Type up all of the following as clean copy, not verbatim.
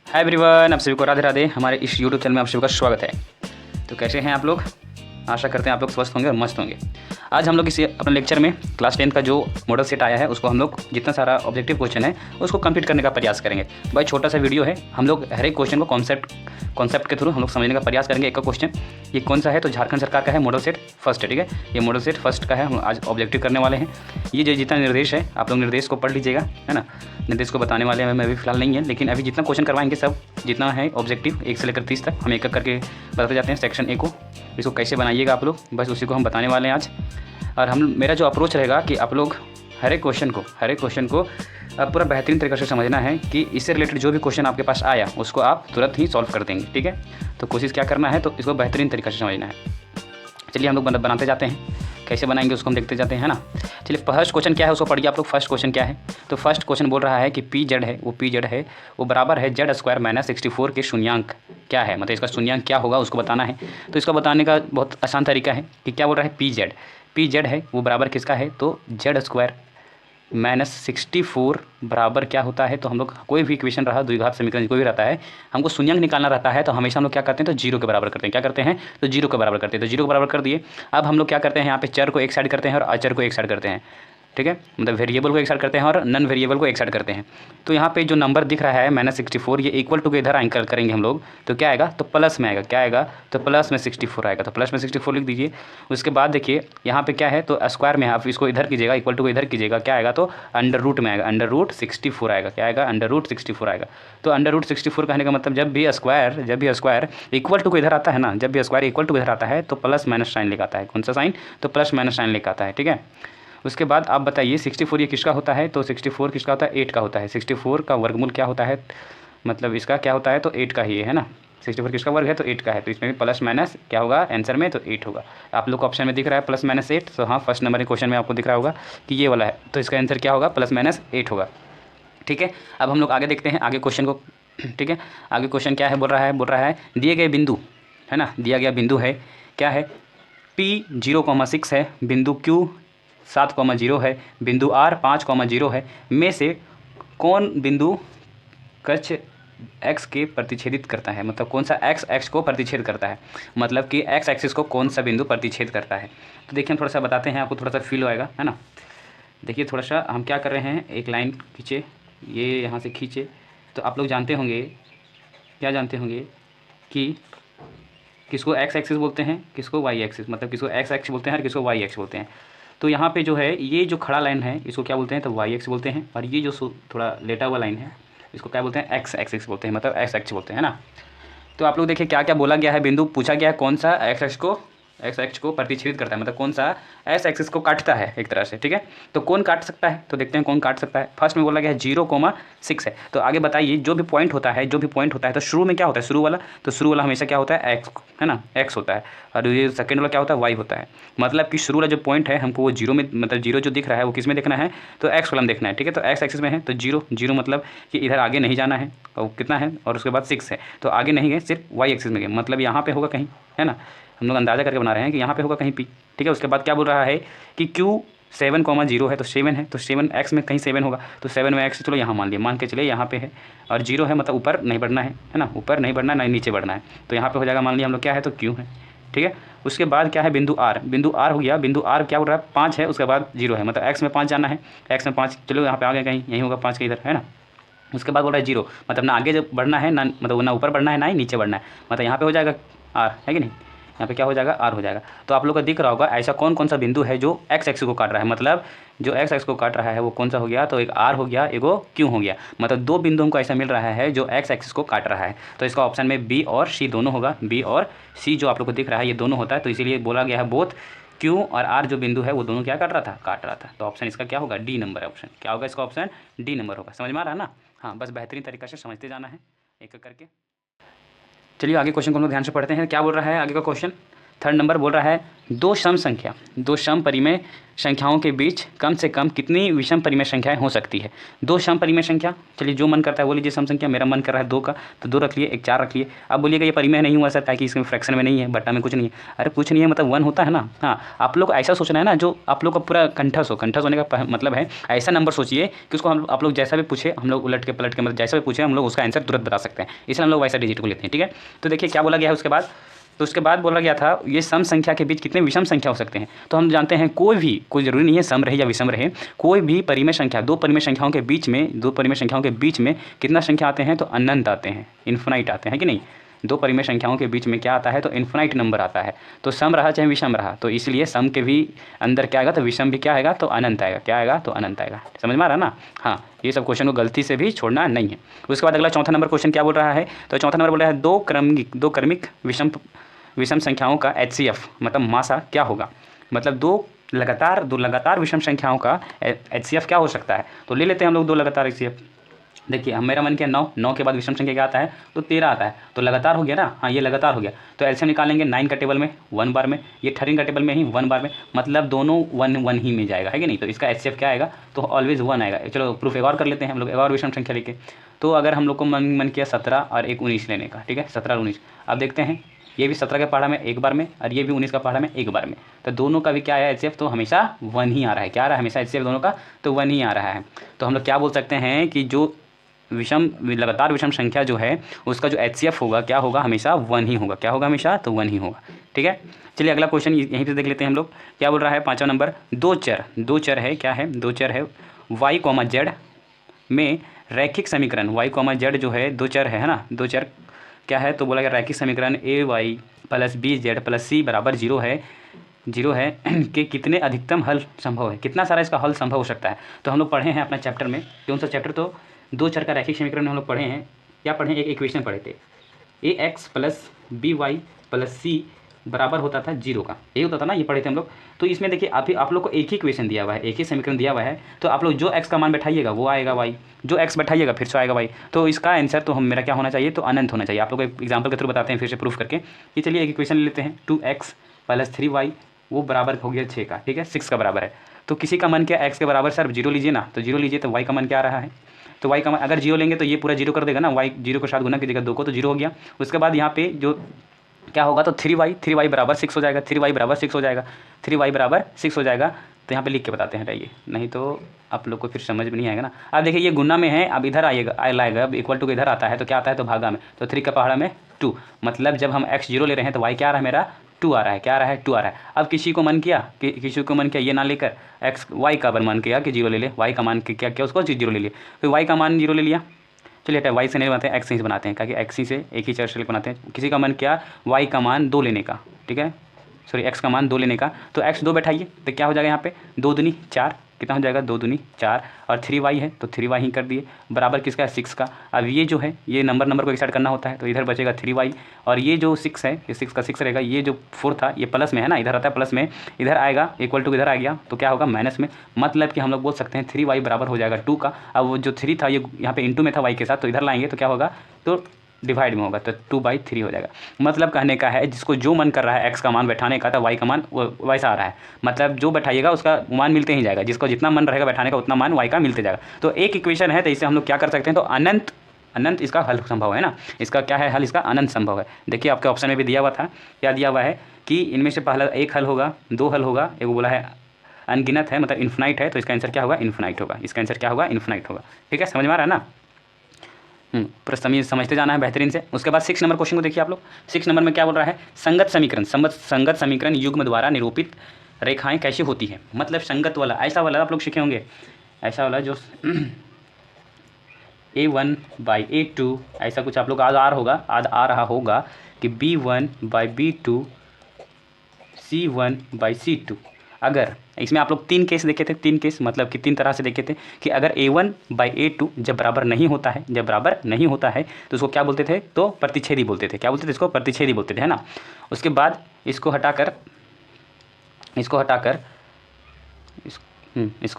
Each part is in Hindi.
हाय एवरीवन, आप सभी को राधे राधे। हमारे इस यूट्यूब चैनल में आप सभी का स्वागत है। तो कैसे हैं आप लोग? आशा करते हैं आप लोग स्वस्थ होंगे और मस्त होंगे। आज हम लोग इसी अपने लेक्चर में क्लास 10 का जो मॉडल सेट आया है उसको हम लोग जितना सारा ऑब्जेक्टिव क्वेश्चन है उसको कंप्लीट करने का प्रयास करेंगे। भाई छोटा सा वीडियो है, हम लोग हर एक क्वेश्चन को कॉन्सेप्ट के थ्रू हम लोग समझने का प्रयास करेंगे। एक का क्वेश्चन ये कौन सा है, तो झारखंड सरकार का है, मॉडल सेट फर्स्ट है। ठीक है, ये मॉडल सेट फर्स्ट का है, हम आज ऑब्जेक्टिव करने वाले हैं। ये जो जितना निर्देश है आप लोग निर्देश को पढ़ लीजिएगा, है ना। निर्देश को बताने वाले हैं मैं अभी फिलहाल नहीं है, लेकिन अभी जितना क्वेश्चन करवाएंगे सब जितना है ऑब्जेक्टिव 1 से लेकर 30 तक हम एक एक करके बताते जाते हैं। सेक्शन ए को इसको कैसे बनाइएगा आप लोग, बस उसी को हम बताने वाले हैं आज। और मेरा जो अप्रोच रहेगा कि आप लोग हर एक क्वेश्चन को पूरा बेहतरीन तरीके से समझना है कि इससे रिलेटेड जो भी क्वेश्चन आपके पास आया उसको आप तुरंत ही सॉल्व कर देंगे। ठीक है, तो कोशिश क्या करना है, तो इसको बेहतरीन तरीके से समझना है। चलिए हम लोग बनाते जाते हैं, कैसे बनाएंगे उसको हम देखते जाते हैं, है ना। चलिए फर्स्ट क्वेश्चन क्या है उसको पढ़िए आप लोग। फर्स्ट क्वेश्चन क्या है, तो फर्स्ट क्वेश्चन बोल रहा है कि पी जेड है वो बराबर है जेड स्क्वायर माइनस 64 के शून्यांक क्या है, मतलब इसका शून्यांक क्या होगा उसको बताना है। तो इसका बताने का बहुत आसान तरीका है कि क्या बोल रहा है, पी जेड है वो बराबर किसका है, तो जेड स्क्वायर माइनस 64 बराबर क्या होता है। तो हम लोग कोई भी इक्वेशन रहा, द्विघात समीकरण कोई भी रहता है, हमको शून्यांक निकालना रहता है तो हमेशा हम लोग क्या करते हैं, तो जीरो के बराबर करते हैं। क्या करते हैं, तो जीरो के बराबर करते हैं। तो जीरो के बराबर कर दिए। अब हम लोग क्या करते हैं, यहाँ पे चर को एक साइड करते हैं और अचर को एक साइड करते हैं। ठीक है, मतलब वेरिएबल को एक साइड करते हैं और नन वेरिएबल को एक साइड करते हैं। तो यहाँ पे जो नंबर दिख रहा है माइनस 64, ये इक्वल टू के इधर एंकर करेंगे हम लोग, तो क्या आएगा, तो प्लस में आएगा। क्या आएगा, तो प्लस में 64 आएगा। तो प्लस में 64 लिख दीजिए। उसके बाद देखिए यहाँ पे क्या है, तो स्क्वायर में आप इसको इधर कीजिएगा, इक्वल टू को इधर कीजिएगा, क्या आएगा, तो अंडर रूट में आएगा, अंडर रूट 64 आएगा। क्या आएगा, अंडर रूट 64 आएगा। तो अंडर रूट 64 कहने का मतलब जब भी स्क्वायर इक्वल टू को इधर आता है ना, जब भी स्क्वायर इक्वल टू इधर आता है तो प्लस माइनस साइन लेकर आता है। कौन सा साइन, तो प्लस माइनस साइन लेकर आता है। ठीक है, उसके बाद आप बताइए 64 ये किसका होता है, तो 64 किसका होता है, 8 का होता है। 64 का वर्गमूल क्या होता है, मतलब इसका क्या होता है, तो 8 का ही है ना। 64 किसका वर्ग है, तो 8 का है। तो इसमें भी प्लस माइनस क्या होगा आंसर में, तो 8 होगा। आप लोग को ऑप्शन में दिख रहा है प्लस माइनस 8, तो हाँ फर्स्ट नंबर के क्वेश्चन में आपको दिख रहा होगा कि ये वाला है, तो इसका आंसर क्या होगा, प्लस माइनस 8 होगा। ठीक है, अब हम लोग आगे देखते हैं आगे क्वेश्चन को। ठीक है, आगे क्वेश्चन क्या है, बोल रहा है दिए गए बिंदु, है ना, दिया गया बिंदु है, क्या है, P 0,6 है, बिंदु Q 7,0 है, बिंदु R 5,0 है, में से कौन बिंदु कक्ष x के प्रतिच्छेदित करता है, मतलब कौन सा x को प्रतिच्छेद करता है, मतलब कि x एक्सिस को कौन सा बिंदु प्रतिच्छेद करता है। तो देखिए हम थोड़ा सा बताते हैं, आपको थोड़ा सा फील होएगा, है ना। देखिए थोड़ा सा हम क्या कर रहे हैं, एक लाइन खींचे, ये यहाँ से खींचे, तो आप लोग जानते होंगे, क्या जानते होंगे कि किसको x एक्सिस बोलते हैं, किसको y एक्सिस, मतलब किसको x एक्सिस बोलते हैं और किसको y एक्सिस बोलते हैं। तो यहाँ पे जो है ये जो खड़ा लाइन है इसको क्या बोलते हैं, तो y एक्सिस बोलते हैं, और ये जो थोड़ा लेटा हुआ लाइन है इसको क्या बोलते हैं, x एक्सिस बोलते हैं, मतलब x एक्सिस बोलते हैं, है ना। तो आप लोग देखिए क्या क्या बोला गया है, बिंदु पूछा गया है कौन सा एक्स एक्स को प्रतिच्छेदित करता है, मतलब कौन सा एस एक्सिस को काटता है एक तरह से। ठीक है, तो कौन काट सकता है, तो देखते हैं कौन काट सकता है। फर्स्ट में बोला गया है 0,6 है, तो आगे बताइए जो भी पॉइंट होता है तो शुरू में क्या होता है, शुरू वाला हमेशा क्या होता है, एक्स, है ना, एक्स होता है, और ये सेकंड वाला क्या होता है, वाई होता है। मतलब कि शुरू वाला जो पॉइंट है हमको वो जीरो में, मतलब जीरो जो दिख रहा है वो किस में देखना है, तो एक्स वाला में देखना है। ठीक है, तो एक्स एक्सिस में है, तो जीरो मतलब कि इधर आगे नहीं जाना है, और कितना है, और उसके बाद 6 है, तो आगे नहीं गए, सिर्फ वाई एक्सिस में गए, मतलब यहाँ पे होगा कहीं, है ना। हम लोग अंदाज़ा करके बना रहे हैं कि यहाँ पे होगा कहीं पी। ठीक है, उसके बाद क्या बोल रहा है कि Q 7,0 है, तो 7 है, तो 7 एक्स में कहीं 7 होगा, तो 7 में एक्स, चलो यहाँ मान के चलिए यहाँ पे है, और 0 है, मतलब ऊपर नहीं बढ़ना है ना, ऊपर नहीं बढ़ना है, नहीं नीचे बढ़ना है, तो यहाँ पे हो जाएगा, मान लिया हम लोग क्या है, तो Q है। ठीक है, उसके बाद क्या है, बिंदु R हो गया, बिंदु R क्या बोल रहा है, 5 है, उसके बाद 0 है, मतलब एक्स में 5 जाना है, एक्स में 5, चलो यहाँ पे आ गया कहीं, यहीं होगा 5 के इधर, है ना। उसके बाद बोल रहा है 0, मतलब ना आगे जब बढ़ना है, ना मतलब ना ऊपर बढ़ना है, ना ही नीचे बढ़ना है, मतलब यहाँ पे हो जाएगा R, है कि नहीं, यहाँ पे क्या हो जाएगा, R हो जाएगा। तो आप लोग को दिख रहा होगा ऐसा कौन कौन सा बिंदु है जो x एक्सिस को काट रहा है, मतलब जो x एक्सिस को काट रहा है वो कौन सा हो गया, तो एक R हो गया, एगो Q हो गया, मतलब दो बिंदु हमको ऐसा मिल रहा है जो x एक्सिस को काट रहा है। तो इसका ऑप्शन में B और C दोनों होगा, B और C जो आप लोग को दिख रहा है ये दोनों होता है, तो इसीलिए बोला गया है बोथ Q और R जो बिंदु है वो दोनों क्या काट रहा था। तो ऑप्शन इसका क्या होगा, डी नंबर है ऑप्शन, क्या होगा इसका ऑप्शन, डी नंबर होगा। समझ में आ रहा है ना, हाँ बस बेहतरीन तरीक़ा से समझते जाना है एक एक करके। चलिए आगे क्वेश्चन को हम लोग ध्यान से पढ़ते हैं, क्या बोल रहा है आगे का क्वेश्चन। थर्ड नंबर बोल रहा है दो सम परिमेय संख्याओं के बीच कम से कम कितनी विषम परिमेय संख्याएं हो सकती है। दो सम परिमेय संख्या, चलिए जो मन करता है वो लीजिए सम संख्या। मेरा मन कर रहा है 2 का, तो 2 रख लिए, एक 4 रख लिए। अब बोलिएगा ये परिमेय नहीं हुआ सर, क्या कि इसमें फ्रैक्शन में नहीं है, बट्टा में कुछ नहीं है। अरे कुछ नहीं है मतलब 1 होता है ना। हाँ, आप लोग ऐसा सोचना है ना जो आप लोग का पूरा कंठस होने का मतलब है ऐसा नंबर सोचिए कि उसको आप लोग जैसा भी पूछे हम लोग उलट के पलट के मतलब जैसा भी पूछे हम लोग उसका आंसर तुरंत बता सकते हैं, इसलिए हम लोग वैसा डिजिट को लेते हैं। ठीक है, तो देखिए क्या बोला गया है उसके बाद। तो उसके बाद बोला गया था ये सम संख्या के बीच कितने विषम संख्या हो सकते हैं। तो हम जानते हैं कोई ज़रूरी नहीं है सम रहे या विषम रहे, कोई भी परिमेय संख्या, दो परिमेय संख्याओं के बीच में कितना संख्या आते हैं, तो अनंत आते हैं, इन्फिनाइट आते हैं कि नहीं। दो परिमेय संख्याओं के बीच में क्या आता है, तो इन्फिनाइट नंबर आता है। तो सम रहा चाहे विषम रहा, तो इसलिए सम के भी अंदर क्या आएगा, तो विषम भी क्या आएगा, तो अनंत आएगा। क्या आएगा, तो अनंत आएगा। समझ में आ रहा ना। हाँ, ये सब क्वेश्चन को गलती से भी छोड़ना नहीं है। उसके बाद अगला चौथा नंबर क्वेश्चन क्या बोल रहा है, तो चौथा नंबर बोल रहा है दो क्रमिक विषम संख्याओं का HCF मतलब मासा क्या होगा। मतलब दो लगातार विषम संख्याओं का HCF क्या हो सकता है। तो ले लेते हैं हम लोग दो लगातार HCF। देखिए हम मेरा मन किया 9 के बाद विषम संख्या क्या आता है, तो 13 आता है। तो लगातार हो गया ना। हाँ, ये लगातार हो गया। तो एलसीएम निकालेंगे 9 का टेबल में 1 बार में, ये 13 का टेबल में ही 1 बार में, मतलब दोनों 1 ही में जाएगा, है कि नहीं। तो इसका HCF क्या आएगा, तो ऑलवेज 1 आएगा। चलो प्रूफ एक और कर लेते हैं हम लोग, एक और विषम संख्या लेके। तो अगर हम लोग को मन किया 17 और एक 19 लेने का, ठीक है, 17 और 19। अब देखते हैं ये भी 17 के पहाड़ा में एक बार में और ये भी 19 का पहाड़ा में एक बार में, तो दोनों का भी क्या है HCF, तो हमेशा 1 ही आ रहा है। क्या आ रहा है, हमेशा HCF दोनों का तो 1 ही आ रहा है। तो हम लोग क्या बोल सकते हैं कि जो लगातार विषम संख्या जो है उसका जो HCF होगा क्या होगा, हमेशा 1 ही होगा। क्या होगा, हमेशा तो 1 ही होगा। ठीक है, चलिए अगला क्वेश्चन यहीं पे देख लेते हैं हम लोग। क्या बोल रहा है, 5वां नंबर, दो चर है, क्या है, दो चर है y, z में रैखिक समीकरण y, z जो है दो चर है ना, दो चर क्या है, तो बोला गया रैखिक समीकरण AY + BZ + C = 0 है कि कितने अधिकतम हल संभव है, कितना सारा इसका हल संभव हो सकता है। तो हम लोग पढ़े हैं अपना चैप्टर में, कौन सा चैप्टर, तो दो चर का रैखिक समीकरण में हम लोग पढ़े हैं। क्या पढ़े, एक इक्वेशन पढ़े थे, AX + BY + C बराबर होता था 0 का, यही होता था ना, ये पढ़े थे हम लोग। तो इसमें देखिए आप लोग को एक ही इक्वेशन दिया हुआ है, एक ही समीकरण दिया हुआ है। तो आप लोग जो x का मान बैठाइएगा वो आएगा y, जो x बैठाइएगा फिर से आएगा y। तो इसका आंसर तो मेरा क्या होना चाहिए, तो अनंत होना चाहिए। आप लोग एक एग्जाम्पल के थ्रू बताते हैं फिर से प्रूफ करके। ये चलिए एक इक्वेशन ले लेते हैं, 2x + 3y वो बराबर हो गया 6 का, ठीक है, 6 का बराबर है। तो किसी का मन क्या x के बराबर सर 0 लीजिए ना, तो 0 लीजिए, तो y का मन क्या आ रहा है, तो y का मान अगर 0 लेंगे तो ये पूरा 0 कर देगा ना, y 0 के साथ गुना कीजिएगा 2 को, तो 0 हो गया। उसके बाद यहाँ पे जो क्या होगा, तो 3y बराबर 6 हो जाएगा, 3y बराबर 6 हो जाएगा, 3y बराबर 6 हो जाएगा। तो यहाँ पे लिख के बताते हैं, रहिए, नहीं तो आप लोग को फिर समझ में नहीं आएगा ना। अब देखिए ये गुना में है, अब इधर लाएगा, अब इक्वल टू के इधर आता है तो क्या आता है, तो भागा में, तो 3 का पहाड़ा में 2, मतलब जब हम x 0 ले रहे हैं तो y क्या आ रहा है, मेरा 2 आ रहा है। क्या आ रहा है, 2 आ रहा है। अब किसी को मन किया ये ना लेकर y का मन किया कि 0 ले ले, y का मान क्या किया, उसको 0 ले लिया, फिर y का मान 0 ले लिया। चलिए हटा, y से नहीं बनाते हैं, x से बनाते हैं, क्योंकि x से एक ही चर से बनाते हैं। किसी का मन किया y का मान 2 लेने का, ठीक है, सॉरी x का मान 2 लेने का, तो x 2 बैठाइए, तो क्या हो जाएगा यहाँ पे 2 दूनी 4, कितना हो जाएगा, 2 दूनी 4, और 3y है तो 3y ही कर दिए, बराबर किसका है, 6 का। अब ये जो है ये नंबर को एक साइड करना होता है, तो इधर बचेगा 3y, और ये जो 6 है ये 6 का 6 रहेगा, ये जो 4 था ये प्लस में है ना, इधर आता है प्लस में, इधर आएगा इक्वल टू इधर आ गया, तो क्या होगा माइनस में, मतलब कि हम लोग बोल सकते हैं 3y बराबर हो जाएगा 2 का। अब वो जो 3 था ये यहाँ पे इंटू में था y के साथ, तो इधर लाएंगे तो क्या होगा, तो डिवाइड में होगा, तो 2/3 हो जाएगा। मतलब कहने का है जिसको जो मन कर रहा है x का मान बैठाने का, तो y का मान वैसा आ रहा है, मतलब जो बैठाइएगा उसका मान मिलते ही जाएगा, जिसको जितना मन रहेगा बैठाने का उतना मान y का मिलते जाएगा। तो एक इक्वेशन है, तो इससे हम लोग क्या कर सकते हैं, तो अनंत इसका हल संभव है ना, इसका क्या है हल, इसका अनंत संभव है। देखिए आपके ऑप्शन में भी दिया हुआ था, क्या दिया हुआ है कि इनमें से पहला एक हल होगा, 2 हल होगा, एक बोला है अनगिनत है, मतलब इन्फिनाइट है, तो इसका आंसर क्या होगा, इन्फिनाइट होगा, इसका आंसर क्या होगा, इन्फिनाइट होगा। ठीक है, समझ में आ रहा है ना, पूरा समझते जाना है बेहतरीन से। उसके बाद 6 नंबर क्वेश्चन को देखिए आप लोग। 6 नंबर में क्या बोल रहा है, संगत समीकरण युग्म द्वारा निरूपित रेखाएं कैसी होती है। मतलब संगत वाला, ऐसा वाला आप लोग सीखे होंगे, ऐसा वाला जो A1/A2 ऐसा कुछ आप लोग आज आ रहा होगा कि B1/B2 C1/C2। अगर इसमें आप लोग 3 केस देखे थे, 3 केस मतलब कि 3 तरह से देखे थे कि अगर A1/A2 जब बराबर नहीं होता है तो उसको क्या बोलते थे, तो प्रतिच्छेदी बोलते थे। क्या बोलते थे, इसको प्रतिच्छेदी बोलते थे, है ना। उसके बाद इसको हटाकर इसको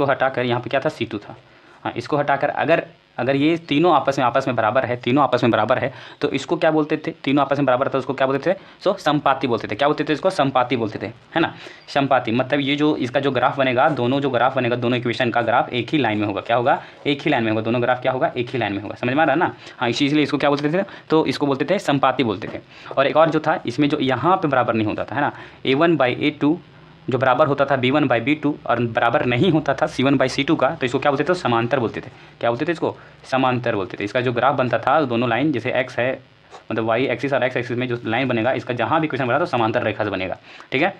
हटाकर यहाँ पे क्या था, C2 था। हाँ, इसको हटाकर अगर अगर ये तीनों आपस में बराबर है, तीनों आपस में बराबर है, तो इसको क्या बोलते थे? तीनों आपस में बराबर था उसको क्या बोलते थे? सो समपाती बोलते थे। क्या बोलते थे इसको? समपाती बोलते थे, है ना। समपाती मतलब ये जो इसका जो ग्राफ बनेगा, दोनों जो ग्राफ बनेगा, दोनों इक्वेशन का ग्राफ एक ही लाइन में होगा। क्या होगा? एक ही लाइन में होगा। दोनों ग्राफ क्या होगा? एक ही लाइन में होगा। समझ में आ रहा है ना? हाँ, इसलिए इसको क्या बोलते थे? तो इसको बोलते थे समपाती बोलते थे। और एक और जो था इसमें, जो यहाँ पे बराबर नहीं होता था, है ना, A1/A2 जो बराबर होता था B1/B2 और बराबर नहीं होता था C1/C2 का, तो इसको क्या बोलते थे? समांतर बोलते थे। क्या बोलते थे इसको? समांतर बोलते थे। इसका जो ग्राफ बनता था, दोनों लाइन जैसे एक्स है, मतलब वाई एक्सिस और एक्स एक्सिस में जो लाइन बनेगा, इसका जहाँ भी इक्वेशन बना तो समांतर रेखा से बनेगा। ठीक है,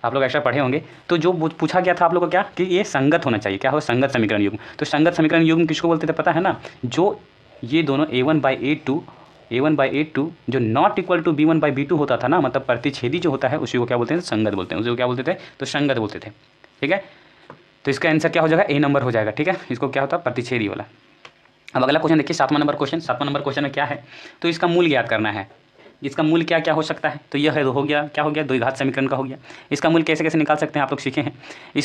आप लोग एक्स्ट्रा पढ़े होंगे। तो जो पूछा गया था आप लोग को क्या, कि ये संगत होना चाहिए। क्या हो? संगत समीकरण युग्म। तो संगत समीकरण युग्म किसको बोलते थे पता है ना? जो ये दोनों A1/A2 जो नॉट इक्वल टू B1/B2 होता था ना, मतलब प्रतिच्छेदी जो होता है, उसी को क्या बोलते हैं? संगत बोलते हैं। उसी को क्या बोलते थे? तो संगत बोलते थे। ठीक है, तो इसका आंसर क्या हो जाएगा? A नंबर हो जाएगा। ठीक है, इसको क्या होता है? प्रतिच्छेदी वाला। अब अगला क्वेश्चन देखिए, 7वां नंबर क्वेश्चन। 7वां नंबर क्वेश्चन में क्या है? तो इसका मूल ज्ञात करना है। इसका मूल क्या क्या हो सकता है? तो यह है, हो गया, क्या हो गया? द्विघात समीकरण का हो गया। इसका मूल कैसे कैसे निकाल सकते हैं आप लोग सीखे हैं।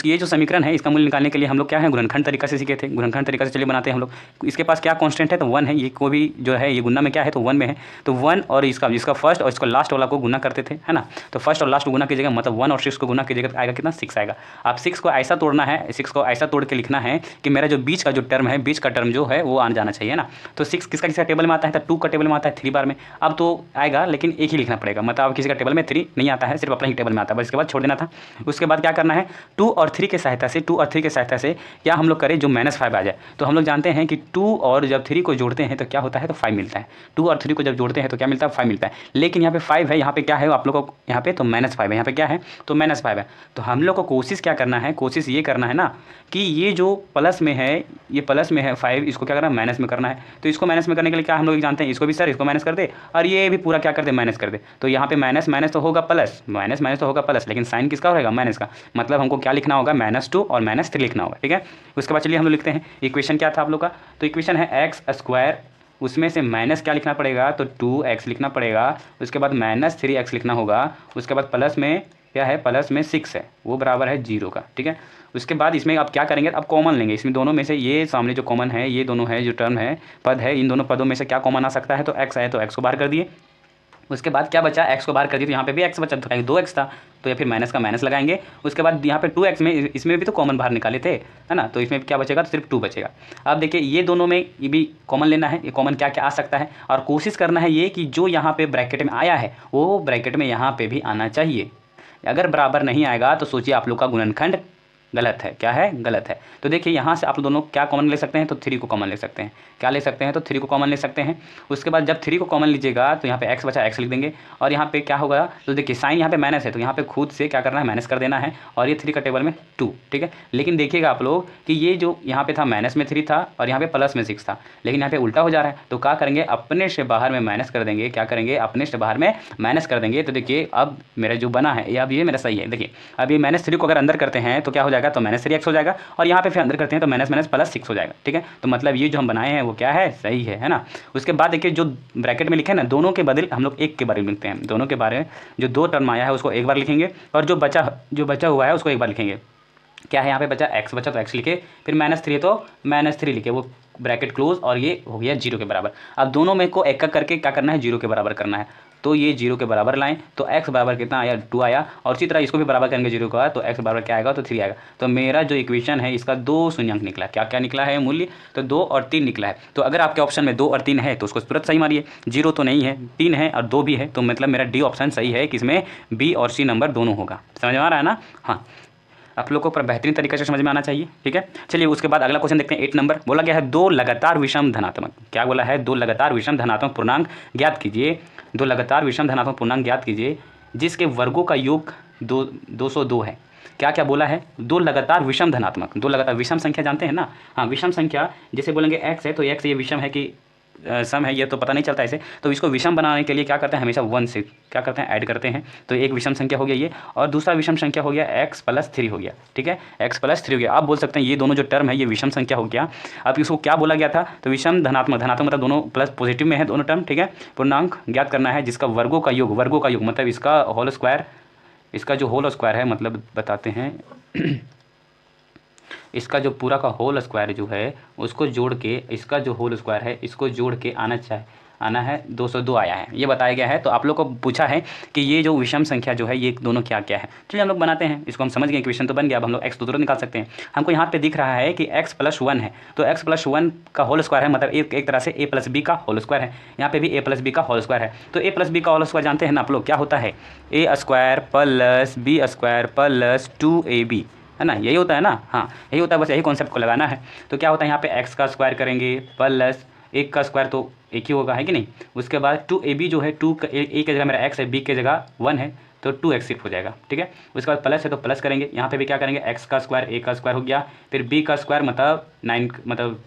ये जो समीकरण है, इसका मूल निकालने के लिए हम लोग क्या है? गुणनखंड तरीका से सीखे थे। गुणनखंड तरीका से चलिए बनाते हैं हम लोग। इसके पास क्या कांस्टेंट है? तो 1 है। ये को भी जो है, ये गुना में क्या है? तो 1 में है। तो 1 और इसका फर्स्ट और इसका लास्ट वाला को गुना करते थे, है ना। तो फर्स्ट और लास्ट को गुना कीजिएगा, मतलब 1 और 6 को गुना कीजिएगा तो आएगा कितना? 6 आएगा। आप 6 को ऐसा तोड़ना है, 6 को ऐसा तोड़ के लिखना है कि मेरा जो बीच का जो टर्म है, बीच का टर्म जो है वो आ जाना चाहिए ना। तो 6 किसका किसका टेबल में आता है? तो 2 का टेबल में आता है 3 बार में। अब तो आएगा, लेकिन एक ही लिखना पड़ेगा, मतलब अब किसी का टेबल में 3 नहीं आता है, सिर्फ अपना ही टेबल में आता है, बस इसके बाद छोड़ देना था। उसके बाद क्या करना है? 2 और 3 के सहायता से क्या हम लोग करें? जो -5 आ जाए। तो हम लोग जानते हैं कि 2 और जब 3 को जोड़ते हैं तो क्या होता है? तो 5 मिलता है। 2 और 3 को जब जोड़ते हैं तो क्या मिलता है? 5 मिलता है। लेकिन यहाँ पे 5 है, यहाँ पे क्या है आप लोग को? यहाँ पे तो -5 है, यहाँ पे क्या है? तो -5 है। तो हम लोग को कोशिश क्या करना है? कोशिश ये करना है ना कि ये जो प्लस में है, ये प्लस में है 5, इसको क्या करना है? माइनस में करना है। तो इसको माइनस में करने के लिए क्या हम लोग जानते हैं? इसको भी सर इसको माइनस कर दे और ये भी पूरा क्या कर दे? माइनस कर दे। तो यहाँ पे माइनस माइनस तो होगा प्लस, माइनस माइनस तो होगा प्लस, लेकिन साइन किसका रहेगा? माइनस का। मतलब हमको क्या लिखना होगा? -2 और -3 लिखना होगा। ठीक है, उसके बाद चलिए हम लोग लिखते हैं इक्वेशन क्या था आप लोग का। तो इक्वेशन है x², उसमें से माइनस क्या लिखना पड़ेगा? तो 2x लिखना पड़ेगा। उसके बाद -3x लिखना होगा। उसके बाद प्लस में क्या है? प्लस में 6 है, वो बराबर है 0 का। ठीक है, उसके बाद इसमें आप क्या करेंगे? अब कॉमन लेंगे इसमें दोनों में से। ये सामने जो कॉमन है, ये दोनों है जो टर्म है, पद है, इन दोनों पदों में से क्या कॉमन आ सकता है? तो x है, तो x को बाहर कर दिए। उसके बाद क्या बचा? x को बाहर कर दिए, तो यहाँ पे भी x बचा, तो 2x था, तो या फिर माइनस का माइनस लगाएंगे। उसके बाद यहाँ पे 2x में, इसमें भी तो कॉमन बाहर निकाले थे, है ना, तो इसमें क्या बचेगा? तो सिर्फ 2 बचेगा। अब देखिए ये दोनों में ये भी कॉमन लेना है, ये कॉमन क्या क्या आ सकता है, और कोशिश करना है ये कि जो यहाँ पे ब्रैकेट में आया है वो ब्रैकेट में यहाँ पे भी आना चाहिए। अगर बराबर नहीं आएगा तो सोचिए आप लोग का गुणनखंड गलत है। क्या है? गलत है। तो देखिए यहाँ से आप दोनों क्या कॉमन ले सकते हैं? तो 3 को कॉमन ले सकते हैं। क्या ले सकते हैं? तो 3 को कॉमन ले सकते हैं। उसके बाद जब 3 को कॉमन लीजिएगा तो यहाँ पे x बचा, x लिख देंगे, और यहाँ पे क्या होगा? तो देखिए साइन यहाँ पे माइनस है, तो यहाँ पे खुद से क्या करना है? माइनस कर देना है, और ये 3 का टेबल में 2। ठीक है, लेकिन देखिएगा आप लोग कि ये जो यहाँ पे था माइनस में 3 था और यहाँ पे प्लस में 6 था, लेकिन यहाँ पे उल्टा हो जा रहा है। तो क्या करेंगे? अपने से बाहर में माइनस कर देंगे। क्या करेंगे? अपने से बाहर में माइनस कर देंगे। तो देखिए अब मेरा जो बना है, अब ये मेरा सही है। देखिए अब ये -3 को अगर अंदर करते हैं तो क्या हो जाएगा? तो -3x हो जाएगा, और यहाँ पे फिर अंदर करते हैं तो माइनस माइनस प्लस 6 हो जाएगा। ठीक है, तो मतलब ये जो हम बनाए हैं वो क्या है? सही है ना। उसके बाद देखिए जो ब्रैकेट में लिखे हैं ना, दोनों के बदले हम लोग एक के बारे में लिखते हैं। दोनों के बारे में जो 2 टर्म आया है उसको एक बार लिखेंगे, और जो बचा हुआ है उसको एक बार लिखेंगे। क्या है यहाँ पे बचा? x बचा, तो x लिखे, फिर -3 है तो -3 लिखे, वो ब्रैकेट क्लोज, और ये हो गया 0 के बराबर। अब दोनों में को एक करके क्या करना है? 0 के बराबर करना है। तो ये 0 के बराबर लाएं, तो x बराबर कितना आया? 2 आया, और इसी तरह इसको भी बराबर करेंगे 0 का, तो x बराबर क्या आएगा? तो 3 आएगा। तो मेरा जो इक्वेशन है इसका 2 शून्यंक निकला। क्या क्या निकला है मूल्य? तो 2 और 3 निकला है। तो अगर आपके ऑप्शन में 2 और 3 है तो उसको तुरंत सही मारिए। 0 तो नहीं है, 3 है और 2 भी है, तो मतलब मेरा डी ऑप्शन सही है, किसमें? बी और सी नंबर दोनों होगा। समझ में आ रहा है ना? हाँ, आप लोगों को बेहतरीन तरीके से समझ में आना चाहिए। ठीक है, चलिए उसके बाद अगला क्वेश्चन देखते हैं। 8 नंबर बोला गया है 2 लगातार विषम धनात्मक, क्या बोला है? 2 लगातार विषम धनात्मक पूर्णांक ज्ञात कीजिए। 2 लगातार विषम धनात्मक पूर्णांक ज्ञात कीजिए जिसके वर्गों का योग 202 है। क्या क्या बोला है? 2 लगातार विषम धनात्मक, 2 लगातार विषम संख्या जानते हैं ना? हाँ, विषम संख्या जैसे बोलेंगे x है तो x ये विषम है कि सम है, ये तो पता नहीं चलता ऐसे। तो इसको विषम बनाने के लिए क्या करते हैं? हमेशा 1 से क्या करते हैं? ऐड करते हैं। तो एक विषम संख्या हो गया ये, और दूसरा विषम संख्या हो गया x + 3 हो गया। ठीक है, x + 3 हो गया। आप बोल सकते हैं ये दोनों जो टर्म है ये विषम संख्या हो गया। अब इसको क्या बोला गया था? तो विषम धनात्मक, धनात्मक मतलब दोनों प्लस पॉजिटिव में है दोनों टर्म। ठीक है, पूर्णांक ज्ञात करना है जिसका वर्गों का योग मतलब इसका होल स्क्वायर, इसका जो होल स्क्वायर है मतलब बताते हैं इसका जो पूरा का होल स्क्वायर जो है उसको जोड़ के, इसका जो होल स्क्वायर है इसको जोड़ के आना है 202 आया है, ये बताया गया है। तो आप लोग को पूछा है कि ये जो विषम संख्या जो है ये दोनों क्या क्या है। चलिए हम लोग बनाते हैं इसको, हम समझ गए इक्वेशन तो बन गया। अब हम लोग x तो तुरंत निकाल सकते हैं। हमको यहाँ पे दिख रहा है कि x+1 है, तो x+1 का होल स्क्वायर है, मतलब एक तरह से a+b का होल स्क्वायर है। यहाँ पे भी a+b का होल स्क्वायर है। तो a+b का होल स्क्वायर जानते हैं ना आप लोग, क्या होता है a² + b² + 2ab, है ना, यही होता है ना। हाँ यही होता है, बस यही कॉन्सेप्ट को लगाना है। तो क्या होता है यहाँ पे x का स्क्वायर करेंगे प्लस 1 का स्क्वायर तो एक ही होगा, है कि नहीं। उसके बाद 2ab जो है, a की जगह मेरा x है, b की जगह 1 है, तो 2x सिर्फ हो जाएगा, ठीक है। उसके बाद प्लस है तो प्लस करेंगे, यहाँ पे भी क्या करेंगे, x का स्क्वायर, a का स्क्वायर हो गया, फिर b का स्क्वायर मतलब 9, मतलब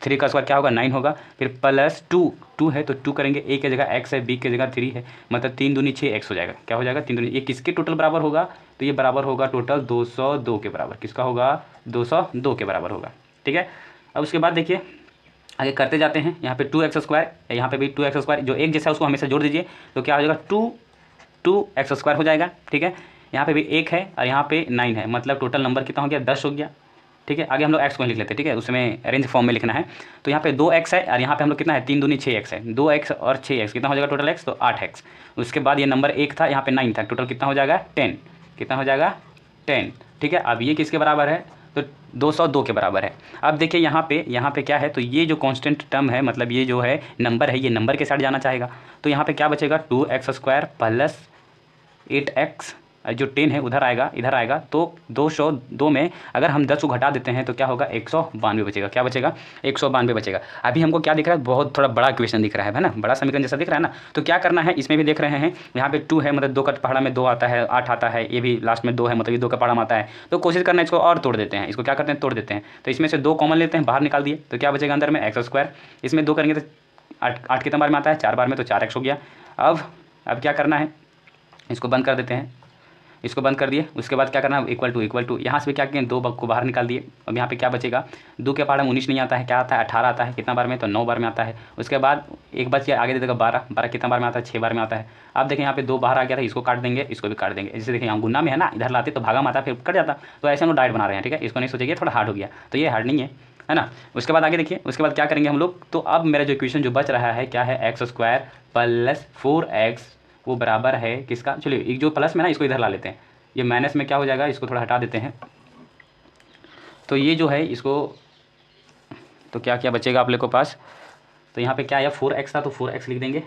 3 का स्क्वायर क्या होगा 9 होगा, फिर प्लस 2 है तो 2 करेंगे, a की जगह x है, b की जगह 3 है, मतलब 3 दूनी 6x हो जाएगा। क्या हो जाएगा 3 दूनी, ये किसके टोटल बराबर होगा, तो ये बराबर होगा टोटल 202 के बराबर। किसका होगा 202 के बराबर होगा, ठीक है। अब उसके बाद देखिए आगे करते जाते हैं। यहाँ पे 2x², यहाँ पे भी 2x², जो एक जैसा है उसको हमेशा जोड़ दीजिए, तो क्या हो जाएगा 2x² हो जाएगा, ठीक है। यहाँ पे भी 1 है और यहाँ पे 9 है, मतलब टोटल नंबर कितना हो गया 10 हो गया, ठीक है। आगे हम लोग x को लिख लेते हैं, ठीक है, उसमें अरेंज फॉर्म में लिखना है। तो यहाँ पे 2x है और यहाँ पे हम लोग कितना है 3 दूनी 6x है, 2x और 6x कितना हो जाएगा टोटल x, तो 8x। उसके बाद ये नंबर 1 था, यहाँ पे 9 था, टोटल कितना हो जाएगा 10, कितना हो जाएगा 10, ठीक है। अब ये किसके बराबर है, तो 202 के बराबर है। अब देखिए यहाँ पे क्या है, तो ये जो कांस्टेंट टर्म है, मतलब ये जो है नंबर है, ये नंबर के साइड जाना चाहेगा। तो यहाँ पे क्या बचेगा 2x² + 8x, जो 10 है उधर आएगा, इधर आएगा, तो 202 में अगर हम 10 को घटा देते हैं तो क्या होगा 192 बचेगा। क्या बचेगा 192 बचेगा। अभी हमको क्या दिख रहा है, बहुत थोड़ा बड़ा क्वेश्चन दिख रहा है ना, बड़ा समीकरण जैसा दिख रहा है ना। तो क्या करना है, इसमें भी देख रहे हैं यहाँ पे 2 है, मतलब 2 का पहाड़ा में 2 आता है, 8 आता है, ये भी लास्ट में 2 है, मतलब ये 2 का पहाड़ा में आता है। तो कोशिश करना है इसको और तोड़ देते हैं, इसको क्या करते हैं तोड़ देते हैं। तो इसमें से 2 कॉमन लेते हैं, बाहर निकाल दिए, तो क्या बचेगा अंदर में x², इसमें 2 करेंगे तो 8 कितना बार में आता है 4 बार में, तो 4x हो गया। अब क्या करना है, इसको बंद कर देते हैं, इसको बंद कर दिए। उसके बाद क्या करना है इक्वल टू यहाँ से भी क्या किए 2 को बाहर निकाल दिए। अब यहाँ पे क्या बचेगा, 2 के पहाड़ में 19 नहीं आता है, क्या आता है 18 आता है, कितना बार में, तो 9 बार में आता है। उसके बाद एक बच गया, आगे दे देगा 12 कितना बार में आता है 6 बार में आता है। अब देखें यहाँ पे 2 बाहर आ गया था, इसको काट देंगे, इसको भी काट देंगे। जैसे देखिए यहाँ गुना में है ना, इधर लाते तो भागा में आता फिर कट जाता, तो ऐसे हम लोग डायरेक्ट बना रहे हैं, ठीक है। इसको नहीं सोचेंगे थोड़ा हार्ड हो गया, तो ये हार्ड नहीं है ना। उसके बाद आगे देखिए, उसके बाद क्या करेंगे हम लोग, तो अब मेरा जो इक्वेशन जो बच रहा है क्या है x² + 4x, वो बराबर है किसका, चलिए एक जो प्लस में ना इसको इधर ला लेते हैं, ये माइनस में क्या हो जाएगा, इसको थोड़ा हटा देते हैं। तो ये जो है इसको, तो क्या क्या बचेगा आप लोग के पास, तो यहाँ पे क्या है 4x था तो 4x लिख देंगे,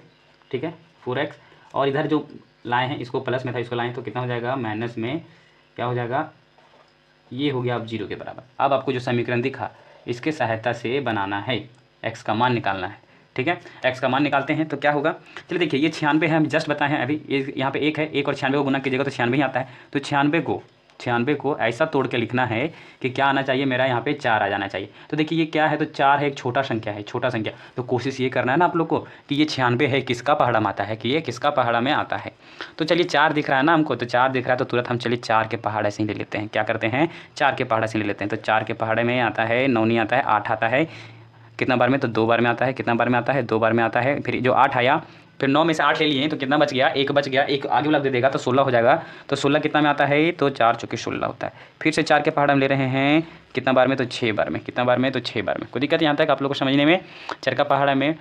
ठीक है 4x। और इधर जो लाए हैं इसको प्लस में था, इसको लाएँ तो कितना हो जाएगा माइनस में, क्या हो जाएगा, ये हो गया अब 0 के बराबर। अब आपको जो समीकरण दिखा इसके सहायता से बनाना है, x का मान निकालना है, ठीक है। x का मान निकालते हैं तो क्या होगा, चलिए देखिए ये 96 है, हम जस्ट बताए हैं अभी, ये यहाँ पे 1 है, 1 और 96 को गुना कीजिएगा तो 96 ही आता है। तो 96 को ऐसा तोड़ के लिखना है कि क्या आना चाहिए मेरा, यहाँ पे 4 आ जाना चाहिए। तो देखिए ये क्या है, तो 4 है, एक छोटा संख्या है, छोटा संख्या। तो कोशिश ये करना है ना आप लोग को कि ये 96 है किसका पहाड़ा में आता है, कि ये किसका पहाड़ा में आता है। तो चलिए 4 दिख रहा है ना हमको, तो 4 दिख रहा है तो तुरंत हम चलिए 4 के पहाड़े से ही ले लेते हैं। क्या करते हैं 4 के पहाड़े से ले लेते हैं। तो 4 के पहाड़े में आता है 9 नहीं आता है, 8 आता है, कितना बार में, तो 2 बार में आता है, कितना बार में आता है 2 बार में आता है। फिर जो 8 आया, फिर 9 में से 8 ले लिए तो कितना बच गया, 1 बच गया, 1 आगे वाला दे देगा तो 16 हो जाएगा। तो 16 कितना में आता है, तो 4 चौके 16 होता है। फिर से 4 के पहाड़ हम ले रहे हैं, कितना बार में, तो 6 बार में, कितना बार में, तो 6 बार में। कोई दिक्कत यहाँ तक आप लोग को समझने में। 4 का पहाड़ में